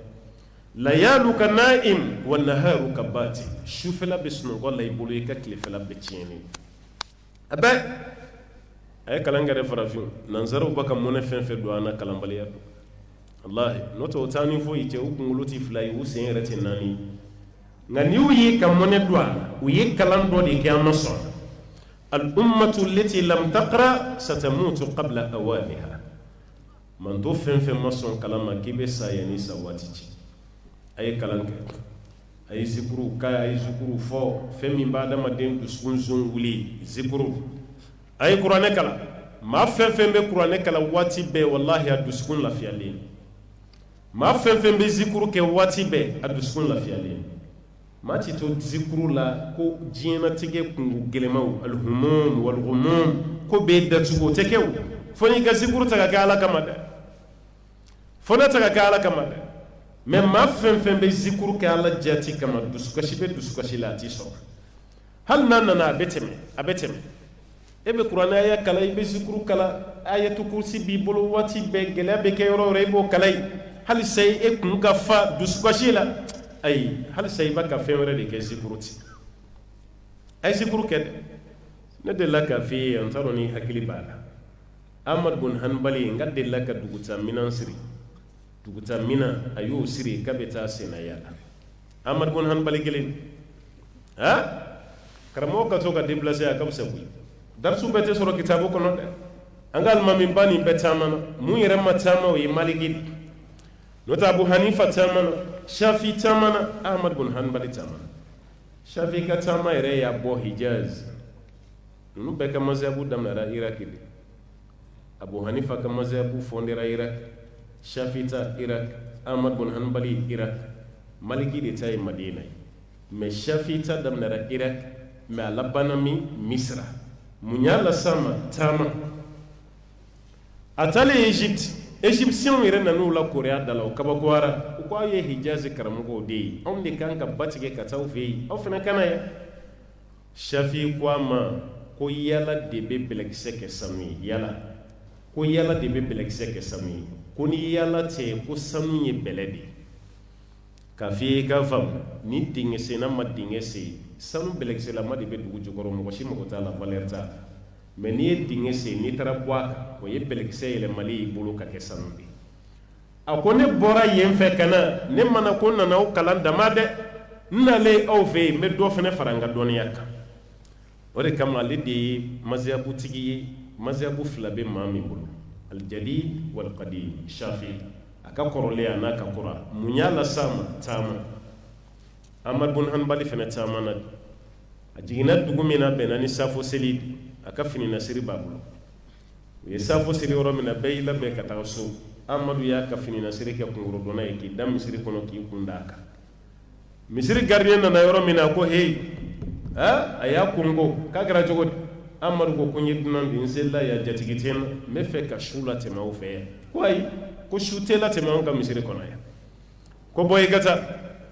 layaluka na'im wa naharuka bati shufela bisnu wala ibulu ka klifela bechini abe ay kalanga de farafin nanzaru baka mona fenfe do ana kalambaliya wallahi noto tani fo yite ukunguluti flay usen rete nani ngani uyi kam mona do uyi kalando de kiyamaso al ummatu allati lam taqra satamutu qabla awaniha man do fenfe mason kalama kibe sayani sawatici ay kalanke ay zikuru ka ay zikuru fo femi mbada maden dusukun zunguli zikuru ay qur'ane kala ma fem be qur'ane kala wati be wallahi adusukun lafiyali ma fem be zikuru ke wati be adusukun lafiyali ma ti to zikuru la ko jina tige kungu gelemaw alhumum wal ghumum ko be datugo tekew foni ga zikuru taga gala kamada fona taga gala kamada mais ma fem be zikuru ke ala jati kama dusukashi be dusukashi la ti so hal nanana abeteme ebe qur'ana ya kala be zikuru kala ayatu kursi bi bolo wati be gele be ke yoro rebo kalai hal sai e kun ga fa dusukashi la ay hal say baka femre de ke zikuruti ay zikuru ke ne de la ka fi antaroni hakili bala Ahmad bin Hanbali ngadde la ka duguta minan siri duguta mina ayu siri kabeta senayala Ahmad bin Hanbali gelen ha karamo ka to ka déplacer akam sabu darsu bete soro kitabu kono de angal mamin bani betamana mu yere matama wi maliki nota Abu Hanifa tamana Shafi tamana Ahmad bin Hanbali tamana Shafi ka tama ere ya bo Hijaz nu be ka mazhabu damnara Iraq de Abu Hanifa ka mazhabu fondera Iraq Shafi ta Iraq Ahmad bin Hanbali Iraq Maliki de tay Madina me Shafi ta damnara Iraq me alabanami Misra munyala sama tama atale Égyptien yɛrɛ nanu la Korea dala o kabakoara u ko aw ye Hijazi karamɔgɔw de ye anw de kan ka batigɛ ka taa aw fɛ yen aw fana kana ye Shafi ko a ma ko yala de bɛ bɛlɛkisɛ kɛ sanu ye yala ko yala de bɛ bɛlɛkisɛ kɛ sanu ye ko ni yala tɛ ko sanu ye bɛlɛ de k'a fɔ i ka faamu ni dingɛ senna ma dingɛ sen sanu bɛlɛkisɛlama de bɛ dugu jukɔrɔ mɔgɔ si mago t'a la valeur t'a la mais n'i ye dingɛ sen n'i taara bɔ a kan o ye bɛlɛkisɛ yɛlɛmali y'i bolo ka kɛ sanu de a ko ne bɔra yen fɛ ka na ne mana ko nana aw kalan dama dɛ n nalen aw fɛ yen n bɛ dɔ fana fara n ka dɔnniya kan o de kama ale de ye mazhabutigi ye mazhabu fila bɛ maa min bolo aljadid wal qadim Shafi a ka kɔrɔlen a n'a ka kura mun y'a las'a ma taama Ahmad bin Hanbali fana taama na a jiginna dugu min na bɛnna ni safo seli a ka fini nasiri b'a bolo u ye safo seli yɔrɔ min na bɛɛ y'i labɛn ka taa so Amadu y'a ka fini nasiri kɛ kungorodonna ye k'i da misiri kɔnɔ k'i kun d'a kan misiri gardien nana yɔrɔ min na ko hey a y'a kongo k'a kɛra cogo di Amadu ko n ye dunan de n selila ya jatigi tɛ n na n bɛ fɛ ka su latɛmɛ aw fɛ yan ko ayi ko su tɛ latɛmɛ anw ka misiri kɔnɔ yan ko bɔ i ka taa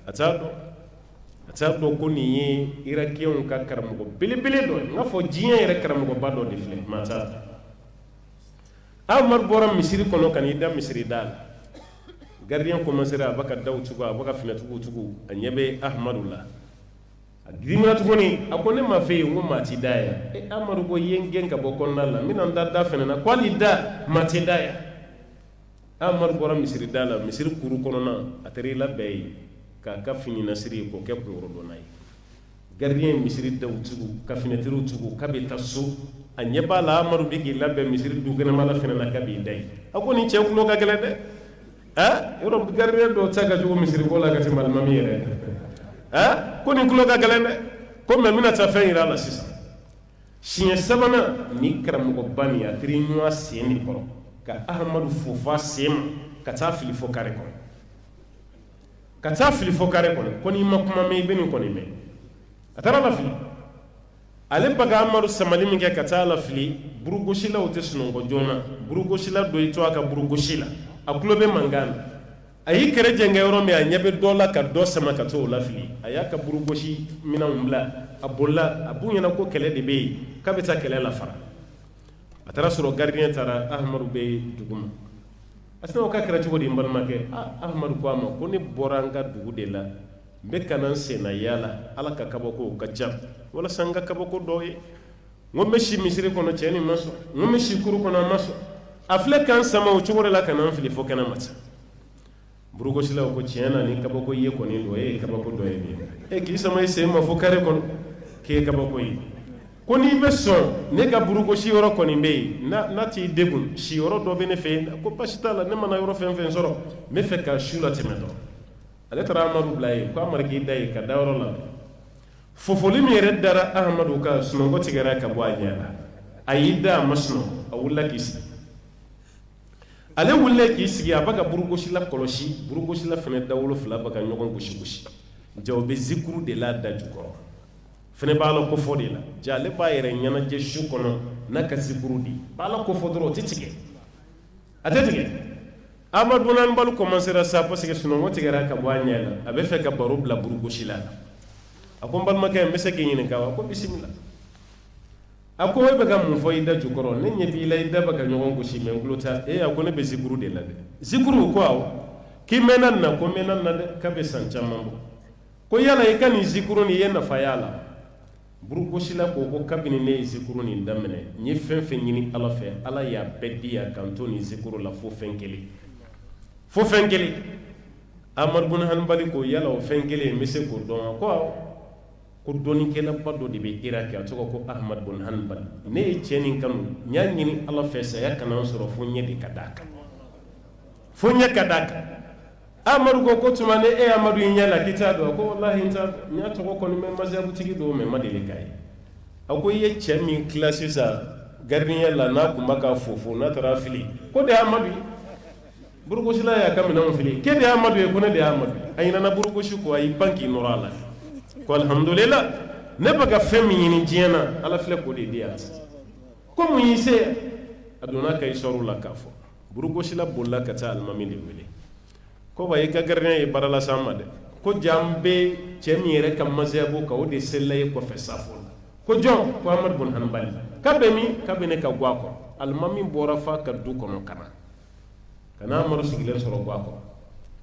a t'a dɔn ko nin ye Irakiyɛnw ka karamɔgɔ belebele dɔ ye n k'a fɔ diɲɛ yɛrɛ karamɔgɔba dɔ de filɛ maa t'a dɔn Amadu bɔra misiri kɔnɔ ka n'i da misiri da la gardien commencera a b'a ka daw tugu a b'a ka finɛtigiw tugu a ɲɛ bɛ Ahmadu la a girimina tuguni a ko ne ma fɛ yen ko maa ti da yan Amadu ko ye n gɛn ka bɔ kɔnɔna la n bɛna n da fɛnɛ na ko hali da maa ti da yan Amadu bɔra misiri da la misiri kuru kɔnɔna a taara i labɛn yen k'a ka fini nasiri ye k'o kɛ kungorodonna ye gardien ye misiri daw tugu ka finɛtiriw tugu k'a bɛ taa so a ɲɛ b'a la Amadu bɛ k'i labɛn misiri dukɛnɛmala fɛnɛ na k'a b'i da yen a ko nin cɛ tulo ka gɛlɛn dɛ yɔrɔ gardien dɔw tɛ se ka jugu misiri ko la ka tɛmɛ alimami yɛrɛ ko nin tulo ka gɛlɛn dɛ ko mɛ n bɛna taa fɛn yir'a la sisan siɲɛ sabanan ni karamɔgɔba nin a teri ɲɔgɔn sen de kɔrɔ ka Ahmadu fo f'a sen ma ka taa fili fo kare kɔnɔ ko n'i ma kuma mɛn i bɛ nin kɔni mɛn a taara lafili ale baga Amadu samali min kɛ ka taa lafili burugosilaw tɛ sunɔgɔ joona burugosila dɔ y'i to a ka burugosi la a tulo bɛ mankan na a y'i kɛrɛ jɛngɛ yɔrɔ min a ɲɛ bɛ dɔ la ka dɔ sama ka t'o lafili a y'a ka burugosi minɛnw bila a bolila a b'u ɲɛna ko kɛlɛ de bɛ yen k'a bɛ taa kɛlɛ la fara a taara sɔrɔ gardien taara Ahmadu bɛ dugu ma a sinna o ka kɛra cogo di n balimakɛ Ahmadu ko a ma ko ne bɔra n ka dugu de la n bɛ ka na n sen na yaala Ala ka kabako ka ca walasa n ka kabako dɔw ye n ko n bɛ si misiri kɔnɔ cɛ nin ma sɔn n ko n bɛ si kuru kɔnɔ a ma sɔn a filɛ k'an sama o cogo de la ka na n fili fo kɛnɛ ma sa burugosilaw ko tiɲɛ na ni kabako ye kɔni don e ye kabako dɔ ye nin k'i sama i sen ma fo kare kɔnɔ k'e ye kabako ye ko n'i bɛ sɔn ne ka burugosi yɔrɔ kɔni bɛ yen n'a t'i degun si yɔrɔ dɔ bɛ ne fɛ yen ko basi t'a la ne mana yɔrɔ fɛn fɛn sɔrɔ n bɛ fɛ ka su latɛmɛ dɔrɔn ale tara amadu blaye ko amarki dai ka dawro la fofoli mi yɛrɛ dara ahamadu ka sunɔgɔ tigɛra ka bɔ a ɲɛ la a y'i da a ma sunɔgɔ a wulila k'i sigi ale wulilen k'i sigi a b'a ka burugosila kɔlɔsi burugosila fɛnɛ dawolo fila b'a ka ɲɔgɔn gosi gosi ja o bɛ zikuru de la da jukɔrɔ fɛnɛ b'a la kofɔ de la ja ale b'a yɛrɛ ɲɛnajɛ su kɔnɔ n'a ka zikuru di b'a la kofɔ dɔrɔn o tɛ tigɛ a tɛ tigɛ amadu nan balu commencera sa parce que sunɔgɔ tigɛra ka bɔ a ɲɛ la a bɛ fɛ ka baro bila burugosila la a ko n balimakɛ n bɛ se k'i ɲininka wa a ko bisimila a ko e bɛ ka mun fɔ i da jukɔrɔ ne ɲɛ b'i la i da bɛ ka ɲɔgɔn gosi mɛ n tulo t'a a ko ne bɛ zikuru de la dɛ zikuru ko awɔ k'i mɛnna nin na ko n mɛnna nin na dɛ k'a bɛ san caman bɔ ko yala i ka nin zikuru nin i ye nafa y'a la burugosila ko ko kabini ne ye zikuru nin daminɛ n ye fɛn fɛn ɲini ala fɛ ala y'a bɛɛ di yan k'an to nin zikuru la fo fɛn kelen amadu bun hanbali ko yala o fɛn kelen n bɛ se k'o dɔn wa ko awɔ ko dɔnikɛlaba dɔ de bɛ iraki a tɔgɔ ko ahmad bun hanbal ne ye cɛ nin kanu n y'a ɲini ala fɛ saya kana n sɔrɔ fo ɲɛ de ka d'a kan fo ɲɛ ka d'a kan amadu ko tuma ne e amadu i ɲɛ la k'i t'a dɔn a ko walahi n t'a dɔn n y'a tɔgɔ kɔni mɛ mazabutigi dɔw mɛ n ma deli k'a ye a ko i ye cɛ min tila sisan gardien la n'a tun b'a ka fofo n'a taara fili ko de ye amadu ye burugosila y'a ka minɛnw fili ke de ye amadu ye ko ne de ye amadu a ɲinana burugosi ko a y'i pan k'i nɔrɔ a la ko alhamdulillah ne bɛ ka fɛn min ɲini diɲɛ na ala filɛ k'o de di yan ko mun y'i se a donna ka isɔriw la k'a fɔ burugosila bolila ka taa alimami de wele ko wa i ka gardien ye baara lase an ma dɛ ko jaa n bɛ cɛ min yɛrɛ ka maziyabu kan o de selila e kɔfɛ safo la ko jɔn ko amadu bun hanbali k'a bɛ min k'a bɛ ne ka gɔ a kɔrɔ alimami bɔra f'a ka du kɔnɔ ka na ka n'a amadu sigilen sɔrɔ gɔ a kɔrɔ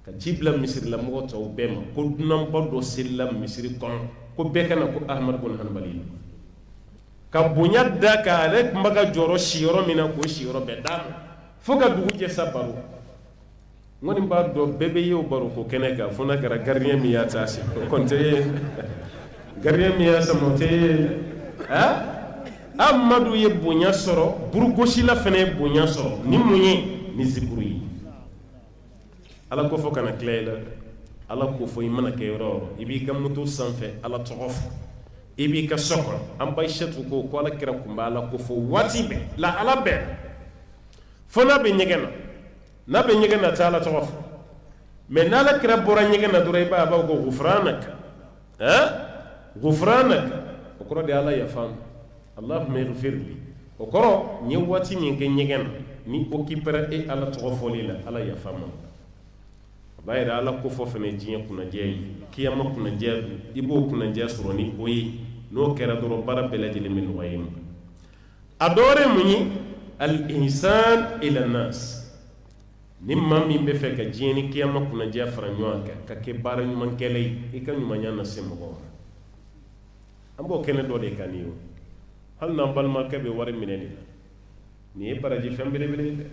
ka ci bila misirilamɔgɔ tɔw bɛɛ ma ko dunanba dɔ selila misiri kɔnɔ ko bɛɛ ka na ko ahmadu bun hanbali ka bonya da ka ale tun bɛ ka jɔyɔrɔ si yɔrɔ min na k'o si yɔrɔ bɛɛ d'a ma fo ka dugu jɛ sa baro n kɔni b'a dɔn bɛɛ bɛ ye o baro ko kɛnɛ kan fo n'a kɛra gardien min y'a ta se o kɔni tɛ ye gardien min y'a sama o tɛ ye amadu ye bonya sɔrɔ burugosila fana ye bonya sɔrɔ ni mun ye ni zikuru ye ala ko fɔ kana tila i la ala ko fɔ i mana kɛ yɔrɔ o yɔrɔ i b'i ka moto sanfɛ ala tɔgɔ fɔ i b'i ka so kɔnɔ an ba isɛtu ko ala kira kun bɛ ala ko fɔ waati bɛɛ la ala bɛɛ fo n'a bɛ ɲɛgɛn na n'a bɛ ɲɛgɛn na tɛ ala tɔgɔ fɔ mɛ n'ala kira bɔra ɲɛgɛn na dɔrɔn i b'a b'a ko gufranaka gufranaka o kɔrɔ de ala yafa allahumma ighfirli o kɔrɔ n ye waati min kɛ ɲɛgɛn na ni occupera e ala tɔgɔ fɔli la ala yafa ma a b'a yɛrɛ ala ko fɔ fɛnɛ diɲɛ kunnajɛ ye kiyama kunnajɛ i b'o kunnajɛ sɔrɔ ni o ye n'o kɛra dɔrɔn baara bɛɛ lajɛlen bɛ nɔgɔya i ma a dɔ wɛrɛ ye mun ye al-ihsan ila nas ni maa min bɛ fɛ ka diɲɛ ni kiyama kunnajɛ fara ɲɔgɔn kan ka kɛ baara ɲumankɛla ye i ka ɲumanya na se mɔgɔw ma an b'o kɛnɛ dɔ de kan nin ye o hali n'an balimakɛ bɛ wari minɛ nin na nin ye baraji fɛn belebele ye dɛ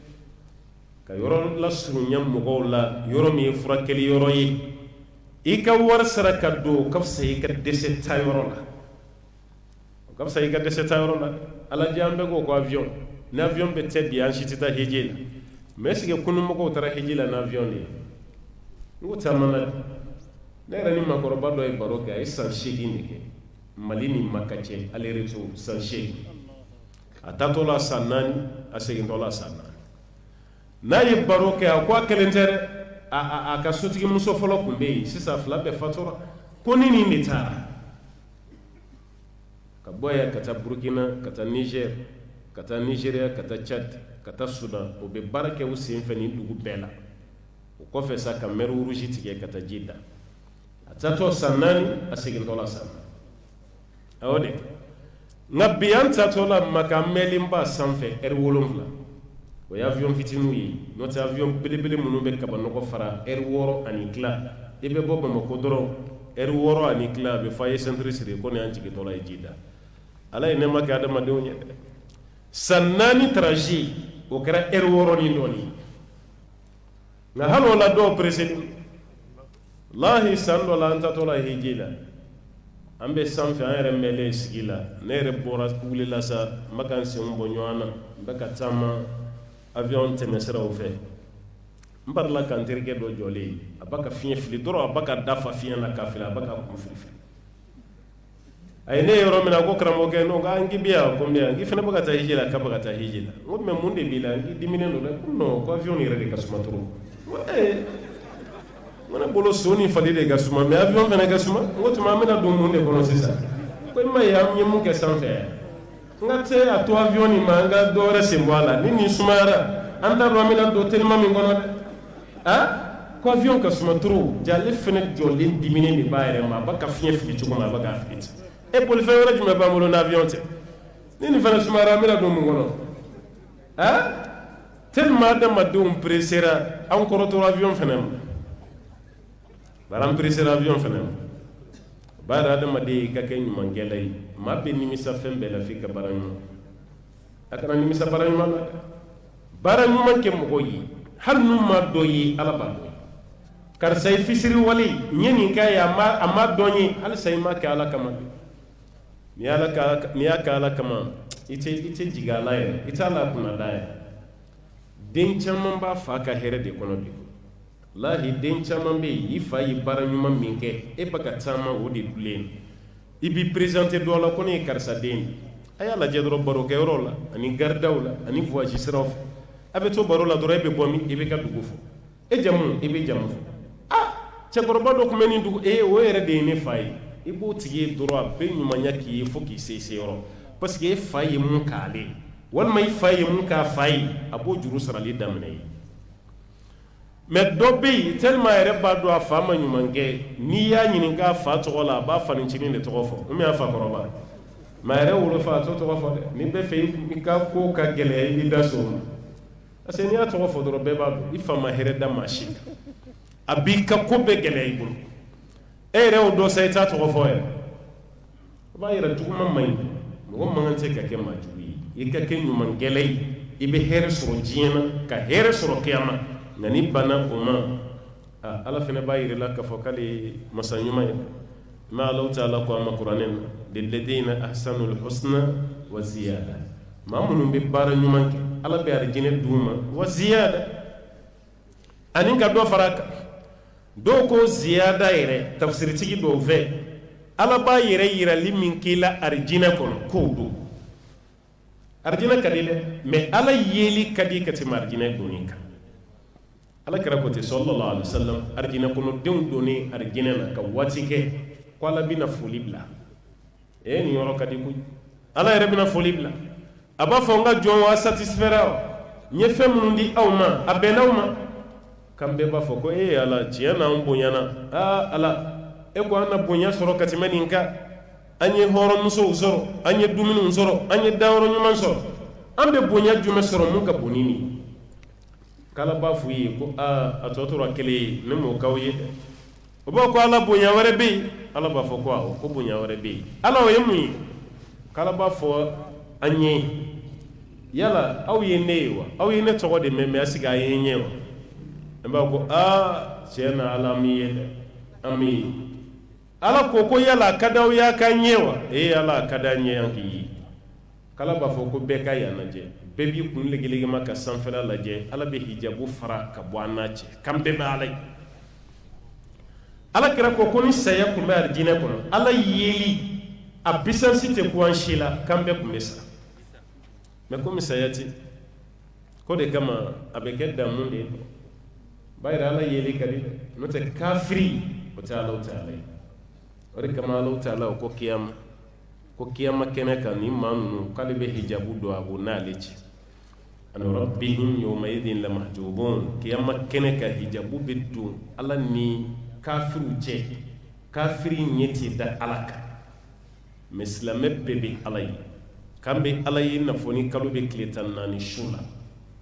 ka yɔrɔ lasurunya mɔgɔw la yɔrɔ min ye furakɛli yɔrɔ ye i ka wari sara ka don o ka fisa i ka dɛsɛ ta yɔrɔ la o ka fisa i ka dɛsɛ ta yɔrɔ la ala jɛ an bɛɛ ko avion ni avion bɛ tɛ bi an si tɛ taa heji la mais est ce que kununmɔgɔw taara heji la ni avion de ye n ko caman na ne yɛrɛ ni makɔrɔba dɔ ye baro kɛ a ye san 8 de kɛ mali ni maka cɛ ale reto san 8 a taatɔ la san 4 a segintɔ la san 4 n'a ye baro kɛ a ko a kelen tɛ dɛ a ka sotigi muso fɔlɔ tun bɛ yen sisan fila bɛɛ fatura ko ni nin de taara ka bɔ yan ka taa burukina ka taa niger ka taa nigeria ka taa chad ka taa sudan o bɛ baara kɛ o sen fɛ nin dugu bɛɛ la o kɔfɛ sa ka mer rouge tigɛ ka taa jida a taatɔ san 4 a segintɔ la san 4 awɔ de nka bi an taatɔ la maka mɛlenba sanfɛ ɛri 7 o ye avion fitininw ye n'o tɛ avion belebele minnu bɛ kabanɔgɔ fara ɛri 6 ani tila i bɛ bɔ bamako dɔrɔn ɛri 6 ani tila a bɛ fɔ a ye centre siri ko nin y'an jigitɔ la ye jida ala ye nɛɛma kɛ adamadenw ye dɛ san 4 trajet o kɛra ɛri 6 ni dɔɔnin nka hali o la dɔw pereseli lahi san dɔ la an taatɔ la heji la an bɛ sanfɛ an yɛrɛ mɛlen sigi la ne yɛrɛ bɔra wulila sa n bɛ ka n senw bɔ ɲɔgɔn na n bɛ ka taama avion tɛmɛsiraw fɛ mbarla kan terke do jole abaka fiye fili doro abaka dafa fiye na kafila abaka ku fili ay ne yoro mina ko kramo ke no ga ngi biya ko mbiya ngi fene baka ta hijila ka baka ta hijila ngo me munde bila ngi dimine no no ko avion ni rede ka suma turu mana bolo soni fali de ga suma me avion fene ga suma ngo tuma mina do munde kono sisa ko ma ya mi mun ke sanfe ngate a to avion ni manga do re semboala ni sumara anda ro mina do telma mi ngono ko avion ka suma turu jalle fene jolin dimine ni bayre ma baka fiye fili chugo ma baka fiti e poli fe wala juma ba molo na avion te ni fana sumara mira do mu ngono tellement de madum presera encore to avion fenem baram presera avion fenem bara da made ka ken mangelay ma be ni misa fembe la fika baran akana ni misa baran ma baran mu manke mo goyi har nu ma doyi alaba kar say fisiri wali nyeni kay amma doñi al say ma ka ala kama mi ya kala kama ite jigala ye ita la kuna da ye den caman b'a fa ka hɛrɛ de kɔnɔ bi lahi den caman bɛ yen i fa ye baara ɲuman min kɛ e bɛ ka caman o de dulen i b'i présenter dɔ la ko ne ye karisa den a y'a lajɛ dɔrɔn barokɛyɔrɔ la ani garidaw la ani voyage siraw fɛ a bɛ to baro la dɔrɔn e bɛ bɔ min i bɛ ka dugu fɔ e jamu i bɛ jamu fɔ cɛkɔrɔba dɔ tun bɛ nin dugu o yɛrɛ de ye ne fa ye i b'o tigi ye dɔrɔn a bɛ ɲumanya k'i ye fo k'i se yɔrɔ parce que e fa ye mun k'ale walima i fa ye mun k'a fa ye a b'o juru sarali daminɛ ye mais dɔ bɛ yen tellement a yɛrɛ b'a dɔn a fa ma ɲuman kɛ n'i y'a ɲininka a fa tɔgɔ la a b'a fanicinin de tɔgɔ fɔ ou bien a fa kɔrɔba mais a yɛrɛ wolofa a t'o tɔgɔ fɔ dɛ ni bɛ fɛ i ka ko ka gɛlɛya i b'i da so o ma parce que n'i y'a tɔgɔ fɔ dɔrɔn bɛɛ b'a dɔn i fa ma hɛrɛ da maa si kan a b'i ka ko bɛɛ gɛlɛya i bolo e yɛrɛ y'o dɔ sa i t'a tɔgɔ fɔ yɛrɛ o b'a yɛrɛ juguman man ɲi mɔgɔ man kan tɛ ka kɛ maa jugu ye i ka kɛ ɲuman gɛlɛ ye i bɛ hɛrɛ sɔrɔ diɲɛ na ka hɛrɛ sɔrɔ kiyama nka ni banna o ma ala fana b'a yira la k'a fɔ k'ale ye masa ɲuman ye mɛ alaw taala ko a ma kuranɛ na lilladina ahsanul husna wa ziyada maa minnu bɛ baara ɲuman kɛ ala bɛ arijinɛ d'u ma wa ziyada ani ka dɔ fara a kan dɔw ko ziyada yɛrɛ tafsiritigi dɔw fɛ ala b'a yɛrɛ yirali min k'i la arijinɛ kɔnɔ k'o don arijinɛ ka di dɛ mɛ ala yeli ka di ka tɛmɛ arijinɛ donni kan ala kɛra ko ten sallallahu alaihi wasallam arijinɛ kɔnɔdenw donni arijinɛ na ka waati kɛ ko ala bɛna foli bila nin yɔrɔ ka di koyi ala yɛrɛ bɛna foli bila a b'a fɔ n ka jɔn wa satisfera wa n ye fɛn minnu di aw ma a bɛnna aw ma kan bɛɛ b'a fɔ ko ala tiɲɛ na an bonyana ala e ko an na bonya sɔrɔ ka tɛmɛ nin kan an ye hɔrɔnmusow sɔrɔ an ye dumuniw sɔrɔ an ye dayɔrɔ ɲuman sɔrɔ an bɛ bonya jumɛn sɔrɔ mun ka bon ni nin k'ala b'a f'u ye ko a tɔ tora kelen ye ne m'o k'aw ye dɛ o b'a ko ala bonya wɛrɛ bɛ yen ala b'a fɔ ko awɔ ko bonya wɛrɛ bɛ yen ala o ye mun ye k'ala b'a fɔ an ye yala aw ye ne ye wa aw ye ne tɔgɔ de mɛn mɛ est-ce que a ye n ye wa an b'a ko tiɲɛ na ala mi ye dɛ an mi ye ala ko yala ka d'aw y'a ka ɲɛ wa ala ka d'an ɲɛ an k'i ye k'ala b'a fɔ ko bɛɛ ka yan lajɛ bɛɛ b'i kun legelegema ka sanfɛla lajɛ ala bɛ hijabu fara ka bɔ an n'a cɛ kan bɛɛ bɛ ala ye ala kɛra ko ni saya tun bɛ arijinɛ kɔnɔ ala yeli a bisansi tɛ ku an si la kan bɛɛ tun bɛ sa mɛ komi saya tɛ ko de kama a bɛ kɛ damu de ye b'a yira ala yeli ka di dɛ n'o tɛ kafiri o tɛ alaw tɛ ala ye o de kama alaw tɛ ala ko kiyama kɛnɛ kan ni maa ninnu k'ale bɛ hijabu don a b'o n'ale cɛ ani rabbihim yawmaidhin lamahjubun kiyama kɛnɛ kan hijabu bɛ don ala ni kafiriw cɛ kafiri ɲɛ tɛ da ala kan mɛ silamɛ bɛɛ bɛ ala ye k'an bɛ ala ye i n'a fɔ ni kalo bɛ tile 14 su la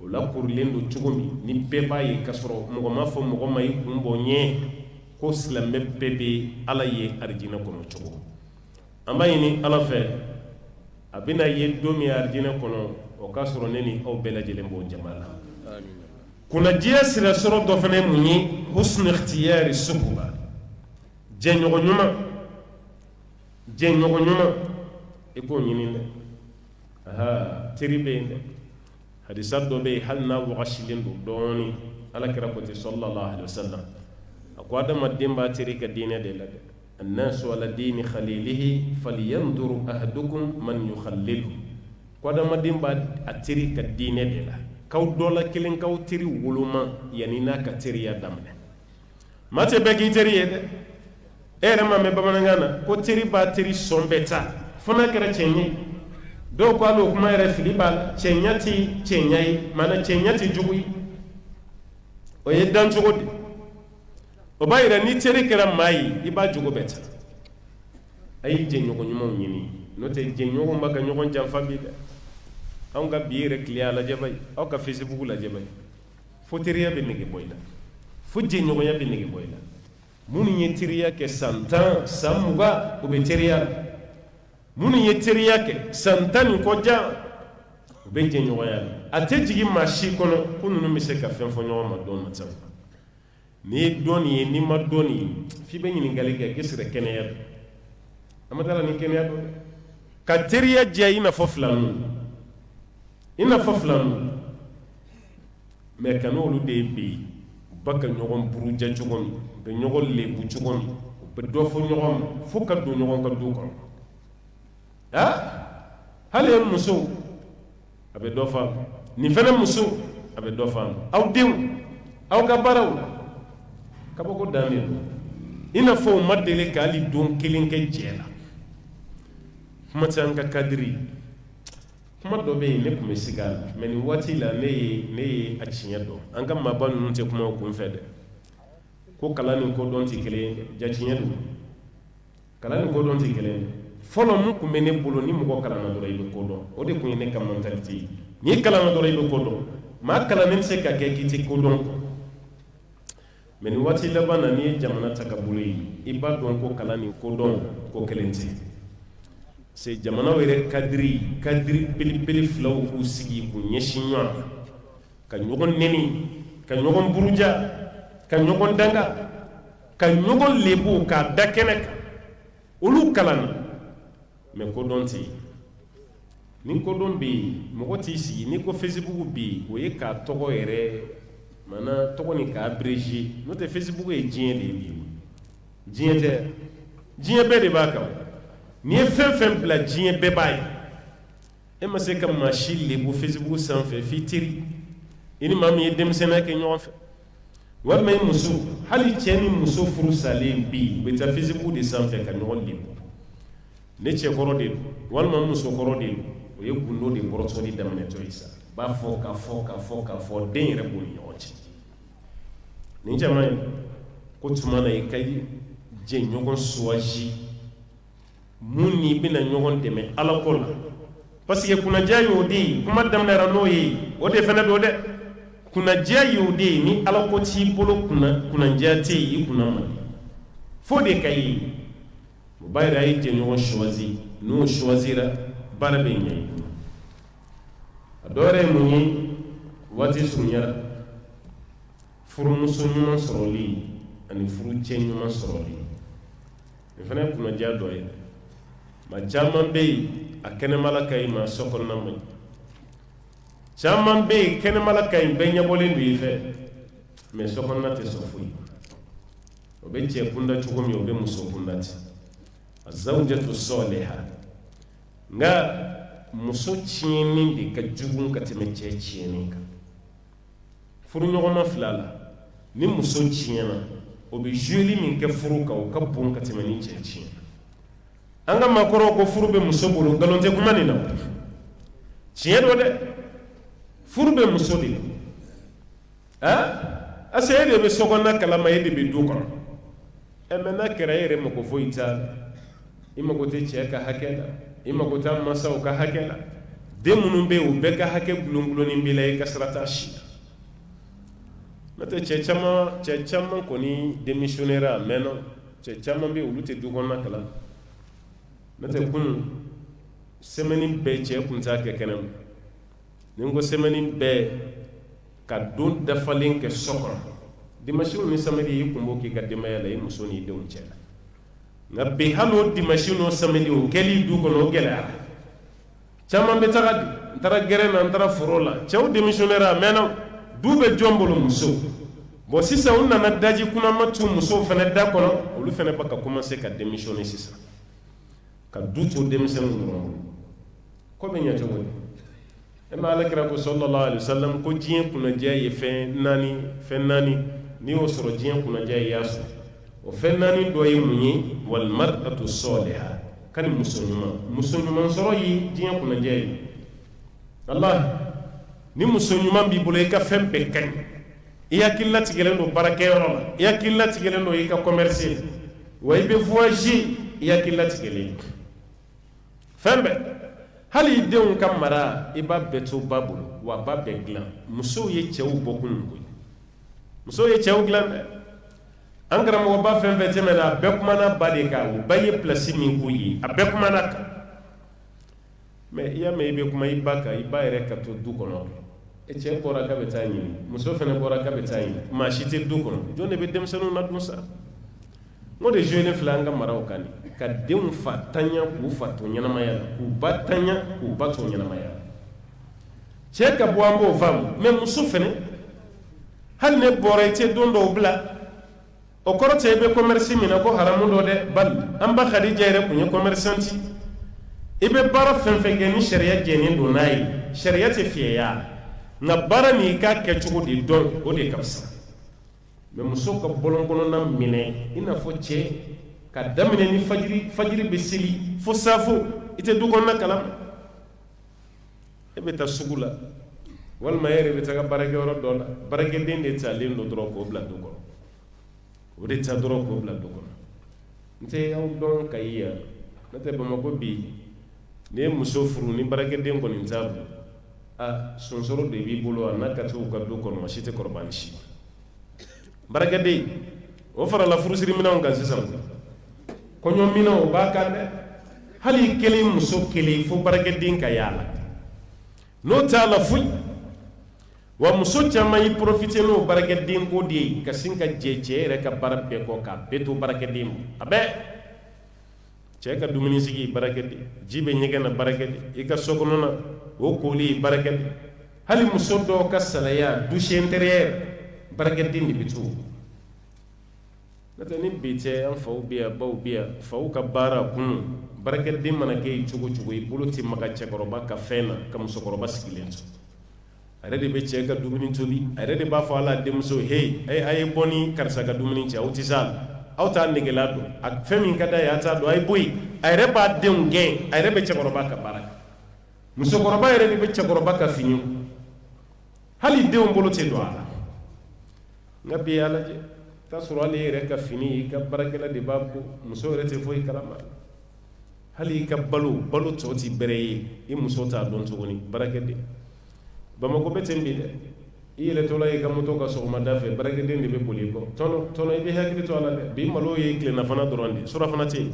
o la korilen don cogo min ni bɛɛ b'a ye k'a sɔrɔ mɔgɔ ma fɔ mɔgɔ ma i kun bɔ ɲɛ ko silamɛ bɛɛ bɛ ala ye arijinɛ kɔnɔ cogo an b'a ɲini ala fɛ a bɛna ye don min arijinɛ kɔnɔ o k'a sɔrɔ ne ni aw bɛɛ lajɛlen b'o jama la kunnadiya sira sɔrɔ dɔ fana ye mun ye husnu ikhtiyari suhba jɛɲɔgɔn ɲuman i k'o ɲini dɛ teri bɛ yen dɛ hadisa do be hal na washilin do doni ala kira ko sallallahu alaihi wasallam ko adama dimba tiri ka dine de la الناس على دين خليله فلينظر أحدكم من يخلله قدام دين بعد أتري كدين دلا كاو دولا كلين كاو تري ولوما يعني نا كتري يدامنا ما تبكي تري يد ما مبامنا كو تري با تري سومبتا فنا كرا تشيني دو قالو كما يرفلي با تشينياتي تشينياي مانا تشينياتي جوي ويدان جوي o bayira ni tere kera mai iba jugo beta ay je ñogo ñum ñini no te je ñogo mbaga ñogo jam fabi de on ga biire client la jabay o ka facebook la jabay fo teriya be nigi boyla fo je ñogo ya be nigi boyla munu ñe teriya ke santan samuga o be teriya munu ñe teriya ke santan ko ja o be je ñogo ya ate jigi mashi kono kunu mi se ka fen fo ñogo ma don na ni doni ni ma doni fi be ñini gali ga gisre keneyal amadala ni keneyal do ka teriya je ina foflan me kanolu de bi baka ñogon buru ja jogon be ñogol le bu jogon be do fo ñogon fu ka do ñogon ka do ko ha hale muso abe do fa ni fene muso abe do fa aw diw aw ka baraw kabako damir ina fo madele kali don kelen ke jela kuma tanga kadri kuma do be ne kuma sigal meni wati la ne a cinya do an ga mabanu nun te kuma ko fede ko kalani ko don ti kelen ja cinya do kalani ko don ti kelen folo mu kuma ne bolo ni mu ko kalana do ibe ko do o de ko ne kam mentality ni kalana do ibe ko do ma kalani se ka ke kiti ko don meni wati labana ni jamana takabuli iba don ko kalani ko don ko kelente se jamana were kadri pili flaw ku sigi ku nyeshinwa ka nyogon neni ka nyogon buruja ka nyogon danga ka nyogon lebu ka dakenek ulu kalan me ko don ti ni ko don bi mo ko ti sigi ni ko facebook bi o ye ka togo yere mana togo ni ka abrégé no te facebook e jien de bi jien be de ba ka ni fem bla jien be bay e ma se kam machine le bu facebook sans fait fitiri ini mami dem sena ke nyon fe wa may musu hali cheni musu furu salim bi be ta facebook de sans fait ka nyon le ne che korode wal ma musu korode o ye gundo de boroso di damne to isa ba foka den yɛrɛ b'o ni ɲɔgɔn cɛ nin jama ye ko tuma na i ka jɛ ɲɔgɔn suwazi mun ni bɛna ɲɔgɔn dɛmɛ ala ko la parce que kunnaja y'o de ye kuma daminɛra n'o ye o de fɛnɛ don dɛ kunnaja y'o de ye ni ala ko t'i bolo kunnaja tɛ yen i kunna man di fo de ka ye o b'a yɛrɛ a ye jɛ ɲɔgɔn suwazi n'o suwazira baara bɛ ɲɛ ye a dɔwɛrɛ ye mun ye waati surunyara furumuso ɲuman sɔrɔli ani furucɛ ɲuman sɔrɔli nin fana ye kunnaja dɔ ye ma caman bɛ yen a kɛnɛmala ka ɲi ma so kɔnɔna man ɲi caman bɛ yen kɛnɛmala ka ɲi bɛɛ ɲɛbɔlen do i fɛ mɛ so kɔnɔna tɛ sɔn foyi o bɛ cɛ kunda cogo min o bɛ muso kunda ten a zawjatu saliha nka muso tiɲɛni de ka jugu ka tɛmɛ cɛ tiɲɛni kan furuɲɔgɔnma fila la ni muso tiɲɛna o bɛ joueli min kɛ furu kan o ka bon ka tɛmɛ ni cɛ tiɲɛna an ka maakɔrɔw ko furu bɛ muso bolo nkalon tɛ kuma nin na tiɲɛ don dɛ furu bɛ muso de ase e de bɛ sokɔnɔna kalama e de bɛ du kɔnɔ mɛ n'a kɛra e yɛrɛ mako foyi t'a la i mako tɛ cɛ ka hakɛ la i mako tɛ mansaw ka hakɛ la den minnu bɛ yen u bɛɛ ka hakɛ gulongulonin b'i la i ka sira t'a si la n'o tɛ cɛ caman kɔni démissionnaire a mɛnna cɛ caman bɛ yen olu tɛ du kɔnɔna kalan n'o tɛ kunun semaine bɛɛ cɛ kun t'a kɛ kɛnɛ ma ni n ko semaine bɛɛ ka don dafalen kɛ so kɔnɔ dimanche ni samedi i kun b'o k'i ka denbaya la i muso n'i denw cɛ la nka bi hali o dimanche n'o samedi o kɛli du kɔnɔ o gɛlɛyara caman bɛ taga di ntara gere na ntara foro la cɛw démissionnaire a mɛnna du bɛ jɔn bolo muso bon sisan u nana daji kunama tu musow fɛnɛ da kɔnɔ olu fɛnɛ ba ka commencer ka démissionner sisan ka du to denmisɛnninw dɔrɔn ko bɛ ɲɛ cogo di e ma alakira ko sallallahu alaihi wasallam ko diɲɛ kunnadiya ye fɛn naani n'i y'o sɔrɔ diɲɛ kunnadiya ye i y'a sɔrɔ o fɛn naani dɔ ye mun ye wal mar'atu saliha kani muso ɲuman sɔrɔ ye diɲɛ kunnadiya ye wallahi ni muso ɲuman b'i bolo i ka fɛn bɛɛ ka ɲi i hakili latigɛlen don baarakɛyɔrɔ la i hakili latigɛlen don i ka commerce wa i bɛ voyager i hakili latigɛlen fɛn bɛɛ hali i denw ka mara i b'a bɛɛ to ba bolo wa ba bɛɛ dilan musow ye cɛw bɔkun koyi musow ye cɛw dilan dɛ an karamɔgɔba fɛn fɛn tɛmɛna a bɛɛ kumana ba de kan o ba ye place min k'u ye a bɛɛ kumana kan mais i y'a mɛn i bɛ kuma i ba kan i ba yɛrɛ ka to du kɔnɔ e cɛ bɔra k'a bɛ taa ɲini muso fɛnɛ bɔra k'a bɛ taa ɲini maa si tɛ du kɔnɔ jɔn de bɛ denmisɛnninw ladon sa n de joué filɛ an ka maraw kan ka denw fa tanya k'u fa to ɲɛnamaya la k'u ba tanya k'u ba to ɲɛnamaya la cɛ ka bɔ an b'o faamu mais muso fɛnɛ hali ne bɔra i tɛ don dɔw bila o kɔrɔ tɛ i bɛ commerce min na ko haramu dɔ dɛ bali an ba Khadija yɛrɛ kun ye commerçante i bɛ baara fɛn fɛn kɛ ni sariya jɛnen don n'a ye sariya tɛ fiyɛya nka baara n'i ka kɛcogo de dɔn o de ka fisa mais muso ka bɔlɔn kɔnɔna minɛ i n'a fɔ cɛ ka daminɛ ni fajiri bɛ seli fo saafo i tɛ du kɔnɔna kalama e bɛ taa sugu la walima e yɛrɛ bɛ taa baarakɛyɔrɔ dɔ la baarakɛden de talen don dɔrɔn k'o bila du kɔnɔ o de taa dɔrɔn k'o bila du kɔnɔ n tɛ aw dɔn ka i yan n'o tɛ Bamakɔ bi n'i ye muso furu ni baarakɛden kɔni t'a bolo a sonsoro de b'i bolo a n'a ka to u ka du kɔnɔ ma si tɛ kɔrɔba ni si baarakɛden o farala furusiri minɛnw kan sisan kɔɲɔ minɛnw o b'a kan dɛ hali kelen muso kelen fo baarakɛden ka y'a la n'o t'a la foyi wa muso caman y'i profiter n'o baarakɛden ko de ye ka sin ka jɛ cɛ yɛrɛ ka baara bɛɛ kɔ k'a bɛɛ to baarakɛden ma a bɛɛ cɛ ka dumuni sigi baarakɛden ji bɛ ɲɛgɛn na baarakɛden i ka so kɔnɔna o koli baarakɛden hali muso dɔw ka salaya douche intérieure baarakɛden de bɛ to n'o tɛ ni bi tɛ an faw bɛ yan baw bɛ yan faw ka baara kun baarakɛden mana kɛ yen cogo cogo i bolo tɛ maga cɛkɔrɔba ka fɛn na ka musokɔrɔba sigilen to a yɛrɛ de bɛ cɛ ka dumuni tobi a yɛrɛ de b'a fɔ ala denmuso hey a ye bɔ ni karisa ka dumuni cɛ aw tɛ se a la aw t'a negela don a fɛn min ka d'a ye a t'a dɔn a ye bɔ yen a yɛrɛ b'a denw gɛn a yɛrɛ bɛ cɛkɔrɔba ka baara kɛ musokɔrɔba yɛrɛ de bɛ cɛkɔrɔba ka fini hali denw bolo tɛ don a la nka bi y'a lajɛ t'a sɔrɔ hali e yɛrɛ ka fini i ka baarakɛla de b'a bɔ muso yɛrɛ tɛ foyi kalama hali i ka balo tɔ tɛ bɛrɛ ye i muso t'a dɔn tuguni baarakɛden Bamakɔ bɛ ten bi dɛ i yɛrɛ tɔla i ka moto ka sɔgɔmada fɛ baarakɛden de bɛ boli i kɔ tɔnɔ i bɛ hakili to a la dɛ bi malo ye tilelafana dɔrɔn de surafana tɛ yen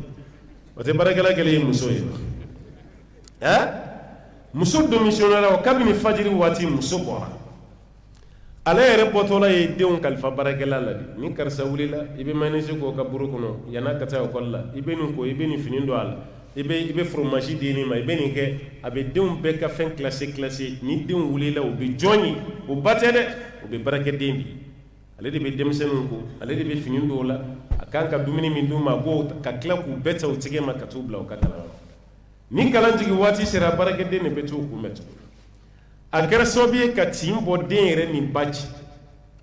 o tɛ baarakɛla kɛlen ye muso ye muso démissionnaire o kabini fajiri waati muso bɔra ale yɛrɛ bɔtɔla ye denw kalifa baarakɛla la de ni karisa wulila i bɛ mayonnaise k'o ka buru kɔnɔ yan'a ka taa ekɔli la i bɛ nin ko i bɛ nin fini don a la i bɛ fromage di nin ma i bɛ nin kɛ a bɛ denw bɛɛ ka fɛn classé ni denw wulila u bɛ jɔn ye o ba tɛ dɛ o bɛ baarakɛden de ye ale de bɛ denmisɛnninw ko ale de bɛ fini don o la a kan ka dumuni min d'u ma ko ka tila k'u bɛɛ ta u tɛgɛ ma ka t'u bila u ka kalan ni kalan jigin waati sera baarakɛden de bɛ t'u kunbɛn tuguni a kɛra sababu ye ka tin bɔ den yɛrɛ ni ba ci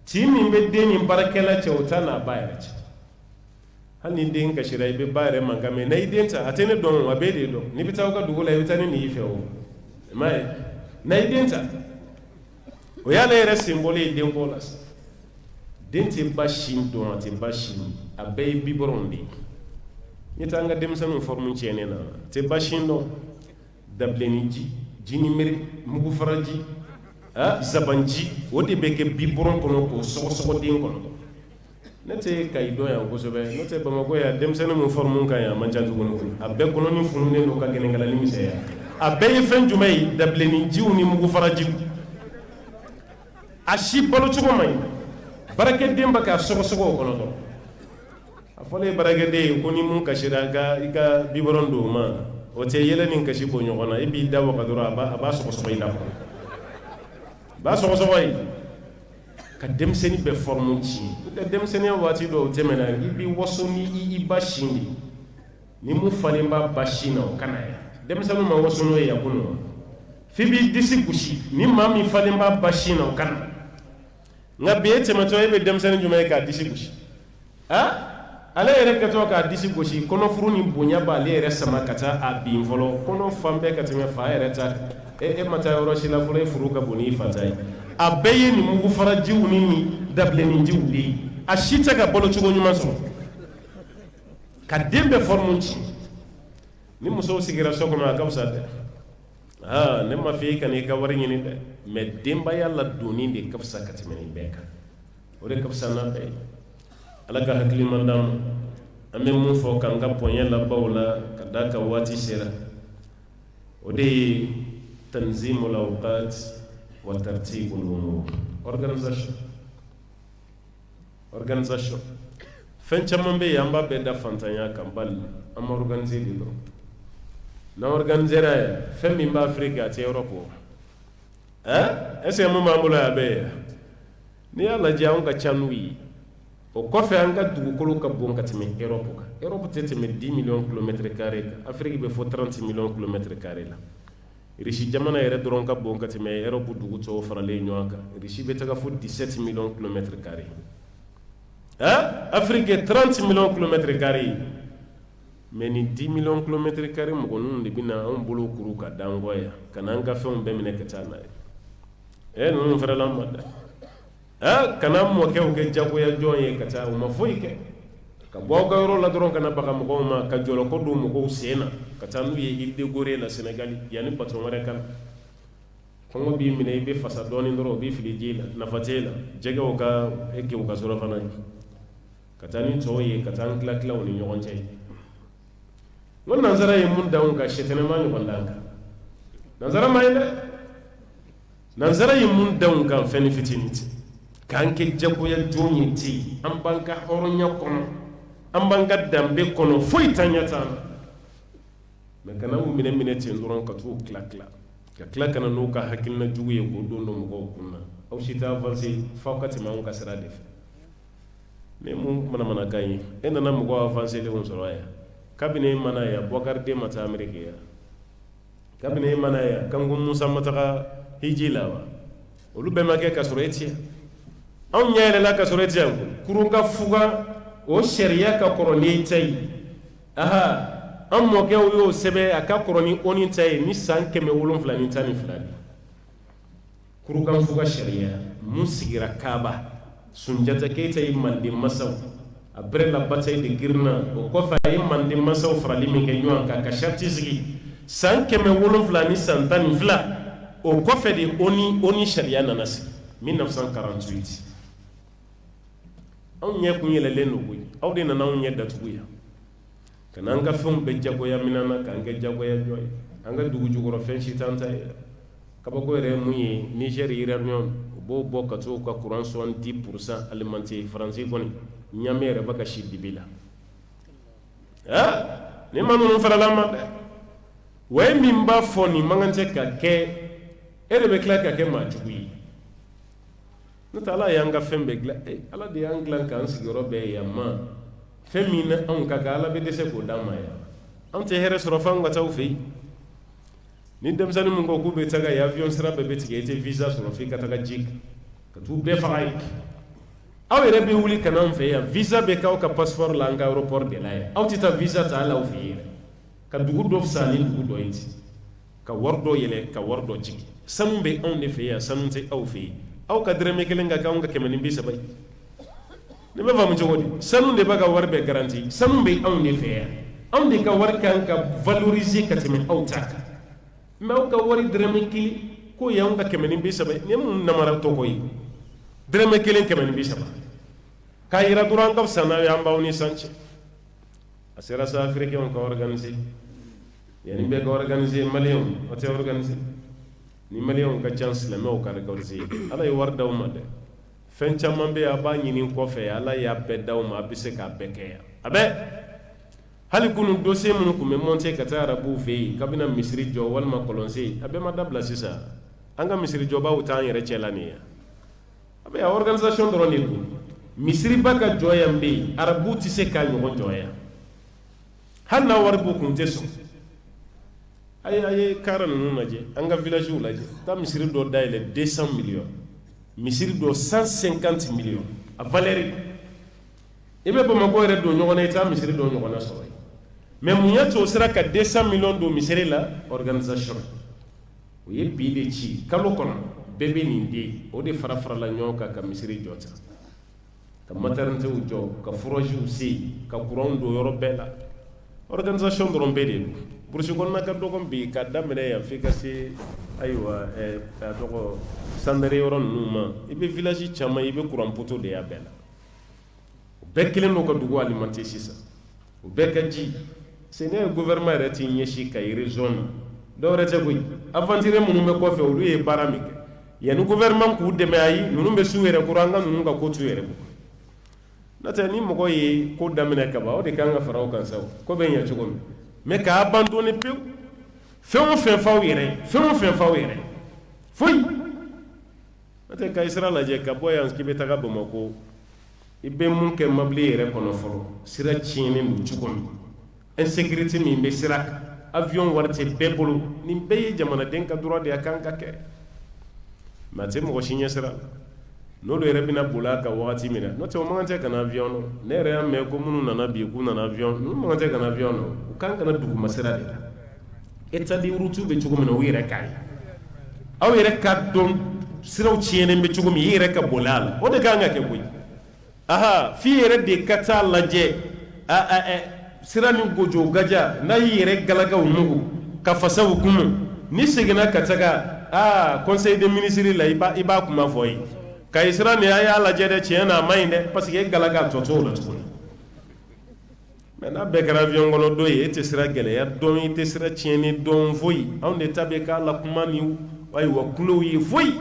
tin min bɛ den ni baarakɛla cɛ o t'a n'a ba yɛrɛ cɛ hali ni den kasira i bɛ ba yɛrɛ mankan mɛn na i den ta a tɛ ne dɔn a b'e de dɔn n'i bɛ taa aw ka dugu la i bɛ taa ni nin y'i fɛ o i m'a ye na i den ta o y'ale yɛrɛ sen bɔlen ye den kɔ la sa den tɛ ba sin dɔn a tɛ ba sin a bɛɛ ye bibɔrɔnw de ye n'i tɛ an ka denmisɛnninw forme tiɲɛnen na a tɛ ba sin dɔn dabilenni ji jinimere mugufaraji zabanji o de bɛ kɛ bibɔrɔn kɔnɔ k'o sɔgɔsɔgɔ den kɔnɔ ne tɛ Kayi dɔn yan kosɛbɛ n'o tɛ Bamakɔ yan denmisɛnnin min forme ka ɲi a man ca tuguni a bɛɛ kɔnɔni fununen don ka gɛnɛnkala ni misɛnya a bɛɛ ye fɛn jumɛn ye dabilenni jiw ni mugufarajiw a si balo cogo man ɲi baarakɛden bɛ k'a sɔgɔsɔgɔ o kɔnɔ dɔrɔn a fɔlen baarakɛden ye ko ni mun kasira i ka bibɔrɔn don o ma o te yelenin kasi bo ɲɔgɔn na i b'i da waga dɔrɔn a b'a sɔgɔsɔgɔ i la kɔnɔ b'a sɔgɔsɔgɔ ye ka denmisɛnnin bɛɛ forme ci denmisɛnninya waati dɔw tɛmɛna i b'i waso ni i ba sin de ni mun falen b'a ba sin na o kana ya denmisɛnninw ma waso n'o ye yakunu f'i b'i disi gosi ni maa min falen b'a ba sin na o kana nka bi e tɛmɛtɔ e bɛ denmisɛnnin jumɛn ye k'a disi gosi ale yɛrɛ kɛtɔ k'a disi gosi kɔnɔfuru ni bonya b'ale yɛrɛ sama ka taa a bin fɔlɔ kɔnɔ fan bɛɛ ka tɛmɛ fa yɛrɛ ta e ma taa yɔrɔ si la fɔlɔ e furu ka bon n'i fa ta ye a bɛɛ ye nin mugu fara jiw ni dabilennin jiw de ye a si tɛ ka balo cogo ɲuman sɔrɔ ka den bɛɛ forme ci ni musow sigira so kɔnɔ a ka fisa dɛ ne ma fɔ e ka n'i ka wari ɲini dɛ mais denbaya ladonni de ka fisa ka tɛmɛ nin bɛɛ kan o de ka fisa n'a bɛɛ ye ala ka hakilima d'an ma an bɛ mun fɔ k'an ka poɲɛ labaw la ka d'a kan waati sera o de ye tanzimul awqat wa tartibul umur organisation fɛn caman bɛ yen an b'a bɛɛ da fantanya kan bali an ma organiser de dɔrɔn n'an organisera ye fɛn min b'a Afrique a tɛ Europe o est ce que mun b'an bolo yan a bɛɛ ye n'i y'a lajɛ anw ka ca n'u ye o kɔfɛ an ka dugukolo ka bon ka tɛmɛ Europe kan Europe tɛ tɛmɛ 10 millions kilomètres carrés kan Afrique bɛ fɔ 30 millions kilomètres carrés la Russie jamana yɛrɛ dɔrɔn ka bon ka tɛmɛ Europe dugu tɔw faralen ɲɔgɔn kan Russie bɛ taga fɔ 17 millions kilomètres carrés Afrique ye 30 millions kilomètres carrés mais ni 10 millions kilomètres carrés mɔgɔ ninnu de bɛna anw bolo kuru ka d'an kɔ yan ka n'an ka fɛnw bɛɛ minɛ ka taa n'a ye ninnu fɛrɛla an ma dɛ kana mɔkɛw kɛ jagoya jɔn ye ka taa u ma foyi kɛ ka bɔ aw ka yɔrɔ la dɔrɔn kana baga mɔgɔw ma ka jɔlɔkɔ don mɔgɔw sen na ka taa n'u ye Île de Gorée la Sénégal yanni patron wɛrɛ ka na kɔngɔ b'i minɛ i bɛ fasa dɔɔnin dɔrɔn u b'i fili ji la nafa t'e la jɛgɛw ka e kɛ u ka sɔrɔ fana ka taa ni tɔw ye ka taa an tila u ni ɲɔgɔn cɛ n ko nansara ye mun d'anw kan sɛtɛnɛ ma ɲɔgɔn d'an kan nansara ma ye dɛ nansara ye mun d'anw kan fɛn ni fitinin tɛ k'an kɛ jagoya jɔn ye ten an b'an ka hɔrɔnya kɔnɔ an b'an ka danbe kɔnɔ foyi t'an ɲɛ t'an na mais kana u minɛ ten dɔrɔn ka t'u tila ka tila ka na n'u ka hakilina jugu ye k'o don mɔgɔw kun na aw si tɛ avancer f'aw ka tɛmɛ anw ka sira de fɛ ni mun manamanakan ye e nana mɔgɔ avancer lenw sɔrɔ yan kabini e mana yan Boubacar den ma taa Amérique yan kabini e mana yan Kanku Musa ma taga hiji la wa olu bɛɛ ma kɛ ka sɔrɔ e tɛ yan anw ɲɛ yɛlɛla ka sɔrɔ e tɛ yan kurun ka fuga o sariya ka kɔrɔ ni ta ye an mɔkɛw y'o sɛbɛn a ka kɔrɔ ni ONU ta ye ni san 712 de kurun ka fuga sariya mun sigira Kaaba Sunjata Keita ye Manden masaw a bɛrɛ la bataille de Girna o kɔfɛ a ye Manden masaw farali min kɛ ɲɔgɔn kan ka charte sigi san 712 ni san 12 o kɔfɛ de ONU sariya nana sigi 1948 anw ɲɛ kun yɛlɛlen don koyi aw de nana anw ɲɛ datugu yan ka n'an ka fɛnw bɛɛ jagoya minɛn na k'an kɛ jagoya jɔn ye an ka dugu jukɔrɔ fɛn si t'an ta ye kabako yɛrɛ ye mun ye Niger uranium u b'o bɔ ka t'o ka courant 70% alimenté faransi kɔni ɲame yɛrɛ bɛ ka si dibi la ni ma ninnu farala ma dɛ wa e min b'a fɔ nin man kan tɛ ka kɛ e de bɛ tila ka kɛ maa jugu ye n'o tɛ ala y'an ka fɛn bɛɛ dilan ala de y'an dilan k'an sigiyɔrɔ bɛɛ yan ma fɛn min na anw ka kan ala bɛ dɛsɛ k'o d'an ma yan anw tɛ hɛrɛ sɔrɔ f'anw ka taa aw fɛ yen ni denmisɛnnin min ko k'u bɛ taga yen avion sira bɛɛ bɛ tigɛ i tɛ visa sɔrɔ f'i ka taga ji ka t'u bɛɛ faga yen aw yɛrɛ bɛ wuli ka n'anw fɛ yan visa bɛ k'aw ka passeport la an ka aéroport de la yan aw tɛ taa visa ta hali aw fɛ yen ka dugu dɔ fisaya ni dugu dɔ ye ten ka wari dɔ yɛlɛ ka wari dɔ jigin sanu bɛ anw de fɛ yan sanu tɛ aw fɛ yen aw ka dɛrɛmɛ kelen ka k'anw ka 130 ye ne bɛ faamu cogo di sanu de b'a ka wari bɛɛ garanti sanu bɛ anw de fɛ yan anw de ka wari kan ka valoriser ka tɛmɛ aw ta kan mais aw ka wari dɛrɛmɛ kelen k'o y'anw ka 130 ye ni mun namara tɔgɔ ye dɛrɛmɛ kelen 130 k'a yira dɔrɔn an ka fisa n'a ye an b'aw ni san cɛ a sera sa africain ka organiser yanni bɛɛ ka organiser maliyɛnw o tɛ organiser ni maliyɛnw ka ca silamɛw ka organiser ala ye wari d'aw ma dɛ fɛn caman bɛ yen a b'a ɲini kɔfɛ ala y'a bɛɛ d'aw ma a bɛ se k'a bɛɛ kɛ yan a bɛ hali kunu dossier minnu kun bɛ monter ka taa arabuw fɛ yen kabina misiri jɔ walima kɔlɔnsen a bɛɛ ma dabila sisan an ka misiri jɔbaw t'an yɛrɛ cɛla nin ye a bɛ organisation dɔrɔn de don misiriba ka jɔ yan bɛ yen arabuw tɛ se k'a ɲɔgɔn jɔ yan hali n'a wari b'u kun tɛ sɔn a ye kaara ninnu lajɛ an ka villagew lajɛ taa misiri dɔ dayɛlɛ 200 millions misiri dɔ 150 millions a valeur i bɛ Bamakɔ yɛrɛ don ɲɔgɔn na i taa misiri dɔ ɲɔgɔn na sɔrɔ yen mais mun y'a to o sera ka 200 millions don misiri la organisation o ye bi de ci kalo kɔnɔ bɛɛ bɛ nin di o de fara farala ɲɔgɔn kan ka misiri jɔ ta ka maternitéw jɔ ka foragew se ka courant don yɔrɔ bɛɛ la organisation dɔrɔn bɛɛ de don burusi kɔnɔna ka dɔgɔn bi ka daminɛ yan f'i ka se ayiwa a tɔgɔ sandare yɔrɔ ninnu ma i bɛ village caman i bɛ courant poto de y'a bɛɛ la o bɛɛ kelen don ka dugu alimenter sisan o bɛɛ ka ji c'est ne gouvernement yɛrɛ t'i ɲɛsin ka région na dɔwɛrɛ tɛ koyi aventurier minnu bɛ kɔfɛ olu ye baara min kɛ yanni gouvernement k'u dɛmɛ ayi ninnu bɛ s'u yɛrɛ kɔrɔ an ka ninnu ka ko t'u yɛrɛ bolo n'o tɛ ni mɔgɔ ye ko daminɛ ka ban o de kan ka fara o kan sa ko bɛ ɲɛ cogo min mais k'a abandonner pewu fɛn o fɛn f'aw yɛrɛ fɛn o fɛn f'aw yɛrɛ foyi n'o tɛ ka sira lajɛ ka bɔ yan k'i bɛ taga Bamakɔ i bɛ mun kɛ mobili yɛrɛ kɔnɔ fɔlɔ sira tiɲɛnen don cogo min insécurité min bɛ sira kan avion wari tɛ bɛɛ bolo nin bɛɛ ye jamanaden ka droit de ye a kan ka kɛ mais a tɛ mɔgɔ si ɲɛ sira n'olu yɛrɛ bɛna boli a kan wagati min na n'o tɛ o man kan tɛ ka na avion nɔ ne yɛrɛ y'a mɛn ko minnu nana bi k'u nana avion ninnu man kan tɛ ka na avion nɔ u kan ka na duguma sira de la établi route bɛ cogo min na u yɛrɛ k'a ye aw yɛrɛ ka dɔn siraw tiɲɛnen bɛ cogo min i yɛrɛ ka boli a la o de kan ka kɛ koyi aha f'i yɛrɛ de ka taa lajɛ sira ni gojo gaja n'a y'i yɛrɛ galagaw nugu ka fasaw kunu ni seginna ka taga conseil des ministres la i b'a kuma fɔ ye ka sira nin a y'a lajɛ dɛ tiɲɛ na a ma ɲi dɛ parce que e galaga tɔ t'o la tuguni mais n'a bɛɛ kɛra avion kɔnɔ don ye e tɛ sira gɛlɛya dɔn i tɛ sira tiɲɛni dɔn foyi anw de ta bɛ k'a la kuma ni ayiwa kulow ye foyi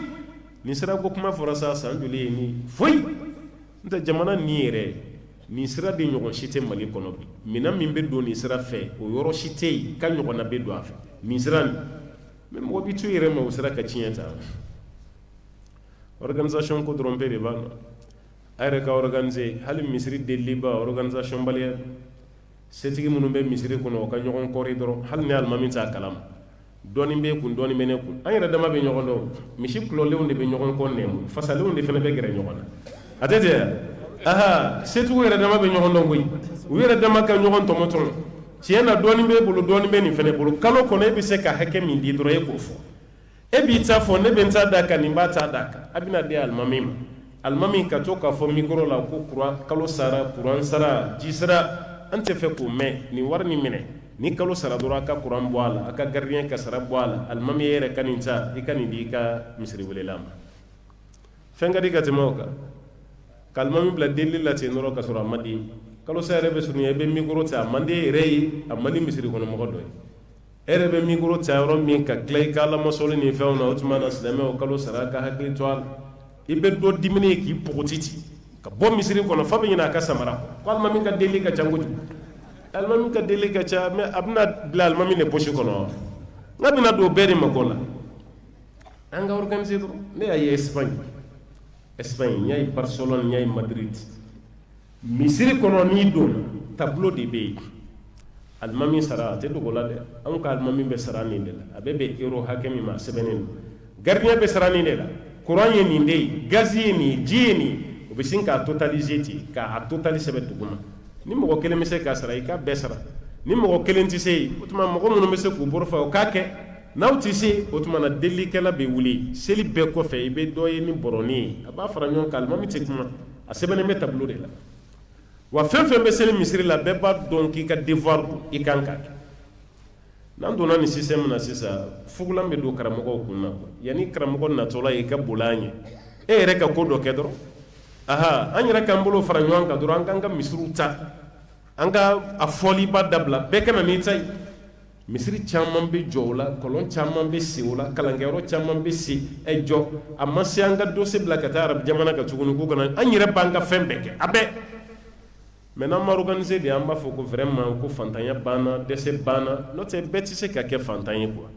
nin sira ko kuma fɔra sa san joli ye nin foyi n tɛ jamana nin yɛrɛ nin sira de ɲɔgɔn si tɛ Mali kɔnɔ bi minɛn min bɛ don nin sira fɛ o yɔrɔ si tɛ yen ka ɲɔgɔnna bɛ don a fɛ nin sira nin mais mɔgɔ bɛ to i yɛrɛ ma o sira ka tiɲɛ ta organisation ko dɔrɔn bɛɛ de b'a la a yɛrɛ ka organiser hali misiri deliliba organisation baliya setigi minnu bɛ misiri kɔnɔ o ka ɲɔgɔn kɔri dɔrɔn hali ni alimami t'a kalama dɔɔni bɛ kun dɔɔni bɛ ne kun an yɛrɛ dama bɛ ɲɔgɔn dɔn misi kulɔlenw de bɛ ɲɔgɔn kɔ nɛmu fasalenw de fana bɛ gɛrɛ ɲɔgɔn na a tɛ ten aha setigiw yɛrɛ dama bɛ ɲɔgɔn dɔn koyi u yɛrɛ dama ka ɲɔgɔn tɔmɔtɔmɔ tiɲɛ na dɔɔni b'e bolo dɔɔni bɛ nin fana bolo kalo kɔnɔ e bɛ se ka hakɛ min di dɔrɔn e k'o fɔ e b'i ta fɔ ne bɛ n ta d'a kan nin b'a ta d'a kan a bɛna di alimami ma alimami ka to k'a fɔ micro la ko kalo sara courant sara ji sara an tɛ fɛ k'o mɛn nin wari nin minɛ ni kalo sara dɔrɔn a ka courant bɔ a la a ka gardien ka sara bɔ a la alimami yɛrɛ ka nin ta i ka nin di i ka misiriwelela ma fɛn ka di ka tɛmɛ o kan ka alimami bila delili la ten dɔrɔn ka sɔrɔ a ma di kalo sa yɛrɛ bɛ surunya i bɛ micro ta a man di e yɛrɛ ye a man di misiri kɔnɔ mɔgɔ dɔ ye e yɛrɛ bɛ micro ta yɔrɔ min ka tila i ka alamasɔli ni fɛnw na o tuma na silamɛw kalo sara ka hakili to a la i bɛ dɔ dimini ye k'i pogoti ten ka bɔ misiri kɔnɔ fa bɛ ɲinɛ a ka samara kɔ ko alimami ka delili ka ca kojugu alimami ka delili ka ca mais a bɛna bila alimami de poche kɔnɔ wa n ka bɛna don bɛɛ de mako la an ka organiser dɔrɔn ne y'a ye Espagne n y'a ye Barcelone n y'a ye Madrid misiri kɔnɔ n'i donna tableau de bɛ yen alimami sara a tɛ dogo la dɛ anw ka alimami bɛ sara nin de la a bɛɛ bɛ euro hakɛ min ma a sɛbɛnnen don gardien bɛ sara nin de la courant ye nin de ye gaz ye nin ye ji ye nin ye o bɛ sin k'a totaliser ten k'a totali sɛbɛn duguma ni mɔgɔ kelen bɛ se k'a sara i k'a bɛɛ sara ni mɔgɔ kelen tɛ se yen o tuma mɔgɔ minnu bɛ se k'u bolo fa o k'a kɛ n'aw tɛ se o tuma na delilikɛla bɛ wuli seli bɛɛ kɔfɛ i bɛ dɔ ye ni bɔrɔnin ye a b'a fara ɲɔgɔn kan alimami tɛ kuma a sɛbɛnnen bɛ tableau de la wa fɛn fɛn bɛ seli misiri la bɛɛ b'a dɔn k'i ka devoir i kan ka kɛ n'an donna nin système na sisan fugulan bɛ don karamɔgɔw kun na yanni karamɔgɔ natɔla ye i ka boli an ɲɛ e yɛrɛ ka ko dɔ kɛ dɔrɔn aha an yɛrɛ k'an bolo fara ɲɔgɔn kan dɔrɔn an k'an ka misiriw ta an ka a fɔliba dabila bɛɛ ka na n'i ta ye misiri caman bɛ jɔ o la kɔlɔn caman bɛ sen o la kalankɛyɔrɔ caman bɛ sen jɔ a ma se an ka dossier bila ka taa arabu jamana kan tuguni ko kana an yɛrɛ b'an ka fɛn bɛɛ kɛ a bɛɛ maintenant ma organiser de an b'a fɔ ko vraiment ko fantanya banna dɛsɛ banna n'o tɛ bɛɛ tɛ se ka kɛ fantan ye quoi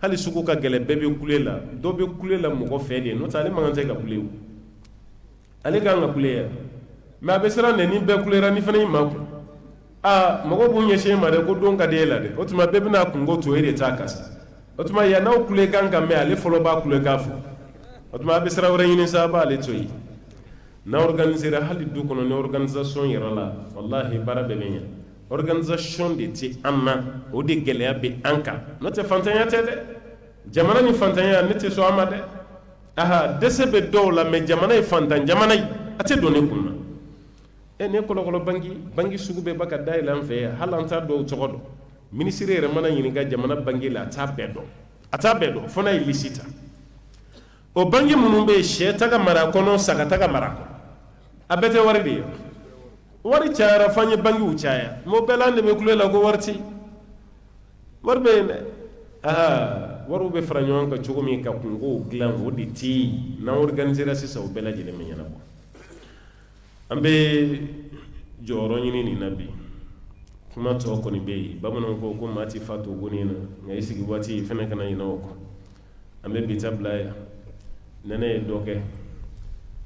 hali sugu ka gɛlɛ bɛɛ bɛ kule la dɔ bɛ kule la mɔgɔ fɛ de n'o tɛ ale man kan tɛ ka kule o ale kan ka kule ya mais a bɛ siran de ni bɛɛ kulera ni fana y'i ma kun mɔgɔ b'u ɲɛsin ma dɛ ko don ka di e la dɛ o tuma bɛɛ bɛna kungo to e de t'a kasa o tuma yan n'aw kule kan ka mɛn ale fɔlɔ b'a kule k'a fɔ o tuma a bɛ sira wɛrɛ ɲini sa a b'ale to yen n'a organisera hali du kɔnɔ ni organisation yɛrɛ la wallahi baara bɛɛ bɛ ɲɛ organisation de tɛ an na o de gɛlɛya bɛ an kan n'o tɛ fantanya tɛ dɛ jamana ni fantanya ne tɛ sɔn a ma dɛ dɛsɛ bɛ dɔw la mais jamana ye fantan jamana ye a tɛ don ne kun na ne kɔlɔkɔlɔ bangi sugu bɛɛ ba ka dayɛlɛ an fɛ yan hali an t'a dɔw tɔgɔ dɔn minisiri yɛrɛ mana ɲininka jamana bangi la a t'a bɛɛ dɔn fo n'a ye lisi ta o bangi minnu bɛ yen sɛ ta ka mara kɔnɔ saga ta ka mara kɔnɔ a bɛɛ tɛ wari de ye wari cayara f'an ye bangiw caya mais o bɛɛ la an de bɛ kule la ko wari tɛ wari bɛ yen dɛ wariw bɛ fara ɲɔgɔn kan cogo min ka kungow dilan o de tɛ yen n'an organisera sisan o bɛɛ lajɛlen bɛ ɲɛnabɔ an bɛ jɔyɔrɔ ɲini nin na bi kuma tɔ kɔni bɛ yen bamananw ko maa tɛ fa to goni na nka i sigi waati fɛnɛ kana ɲinɛ o kɔ an bɛ bi ta bila yan nɛnɛ ye dɔ kɛ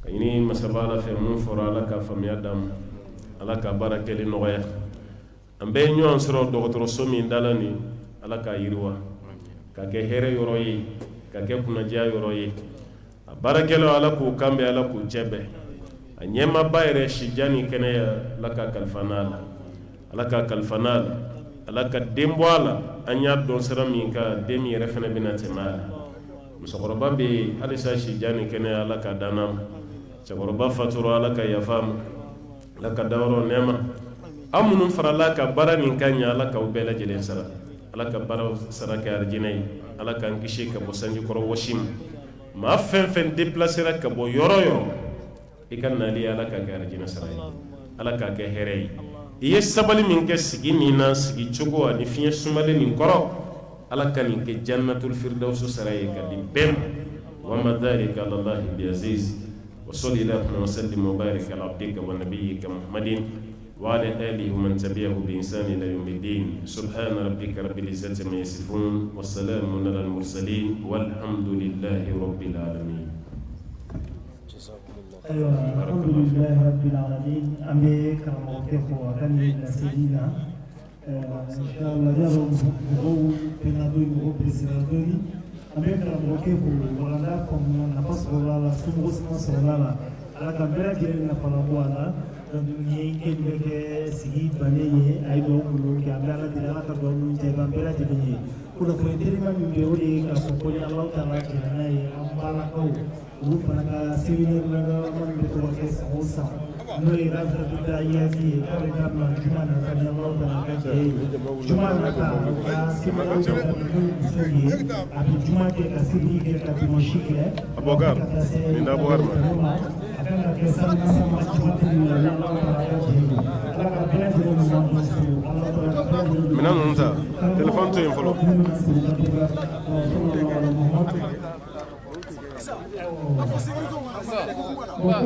ka ɲini masaba ala fɛ mun fɔra ala ka faamuya d'an ma ala ka baara kɛli nɔgɔya an bɛɛ ɲɔgɔn sɔrɔ dɔgɔtɔrɔso min dala nin ala k'a yiriwa ka kɛ hɛrɛ yɔrɔ ye ka kɛ kunnadiya yɔrɔ ye a baarakɛlaw ala k'u kanbɛn ala k'u cɛ bɛn a ɲɛmaaba yɛrɛ sijan ni kɛnɛya ala ka kalifa n'a la ala ka kalifa n'a la ala ka den bɔ a la an y'a dɔn sira min ka den min yɛrɛ fɛnɛ bɛna tɛmɛ a la musokɔrɔba bɛ yen halisa sijan ni kɛnɛya ala ka dan n'a ma cɛkɔrɔba fatura ala ka yafa ma ala ka dayɔrɔ nɛɛma aw minnu farala ka baara min ka ɲɛ ala k'aw bɛɛ lajɛlen sara ala ka baara sara kɛ arijinɛ ye ala k'an kisi ka bɔ sanjikɔrɔ wɔsi ma maa fɛn fɛn déplacera ka bɔ yɔrɔ yɔrɔ i ka nali ala ka kɛ arijinɛ sara ye ala k'a kɛ hɛrɛ ye i ye sabali min kɛ sigi min na sigi cogo ani fiɲɛ sumalen nin kɔrɔ ala ka nin kɛ jannatul firdausu sara ye ka di bɛɛ ma wa ma dhalika ala allahi bi aziz wa salli wa sallim wa barik ala abdika wa nabiyyika muhammadin wa ala alihi wa man tabi'ahu bi ihsan ila yawmiddin subhana rabbika rabbil izzati amma yasifun wa salamun ala al mursalin walhamdulillahi rabbil alamin. الحمد لله رب العالمين أمي كرموكه وغني لسيدنا إن شاء الله جابوا مهو بنادوي مهو برسينادوي أمي كرموكه وغلاكم نفس وغالا سموس نفس وغالا على كبيرة جيرنا فلابوانا يمكن بك سيد بنيه أيضا ملوك أملا دلالة كدوم جبان بلا جبنيه كنا فيدري ما يبيعوني كفوكوني الله تعالى كنا أمبارا كو olu fana ka séminaire la man bɛ to ka kɛ san o san n'o ye rabita yaasi ye k'ale ka bila juma na ka ɲɛmɔgɔw fana ka jɛ ye juma nata ka séminaire kɛ ka ni musow ye a bɛ juma kɛ ka seli kɛ ka dimanche kɛ ka taa se tɛmɛ ma a kan ka kɛ sama juma tɛ min na ala fana ka jɛ ye ala ka bɛɛ lajɛlen ɲuman dɔn so ala fana ka bɛɛ lajɛlen minɛn ninnu ta téléphone to yen fɔlɔ Ba,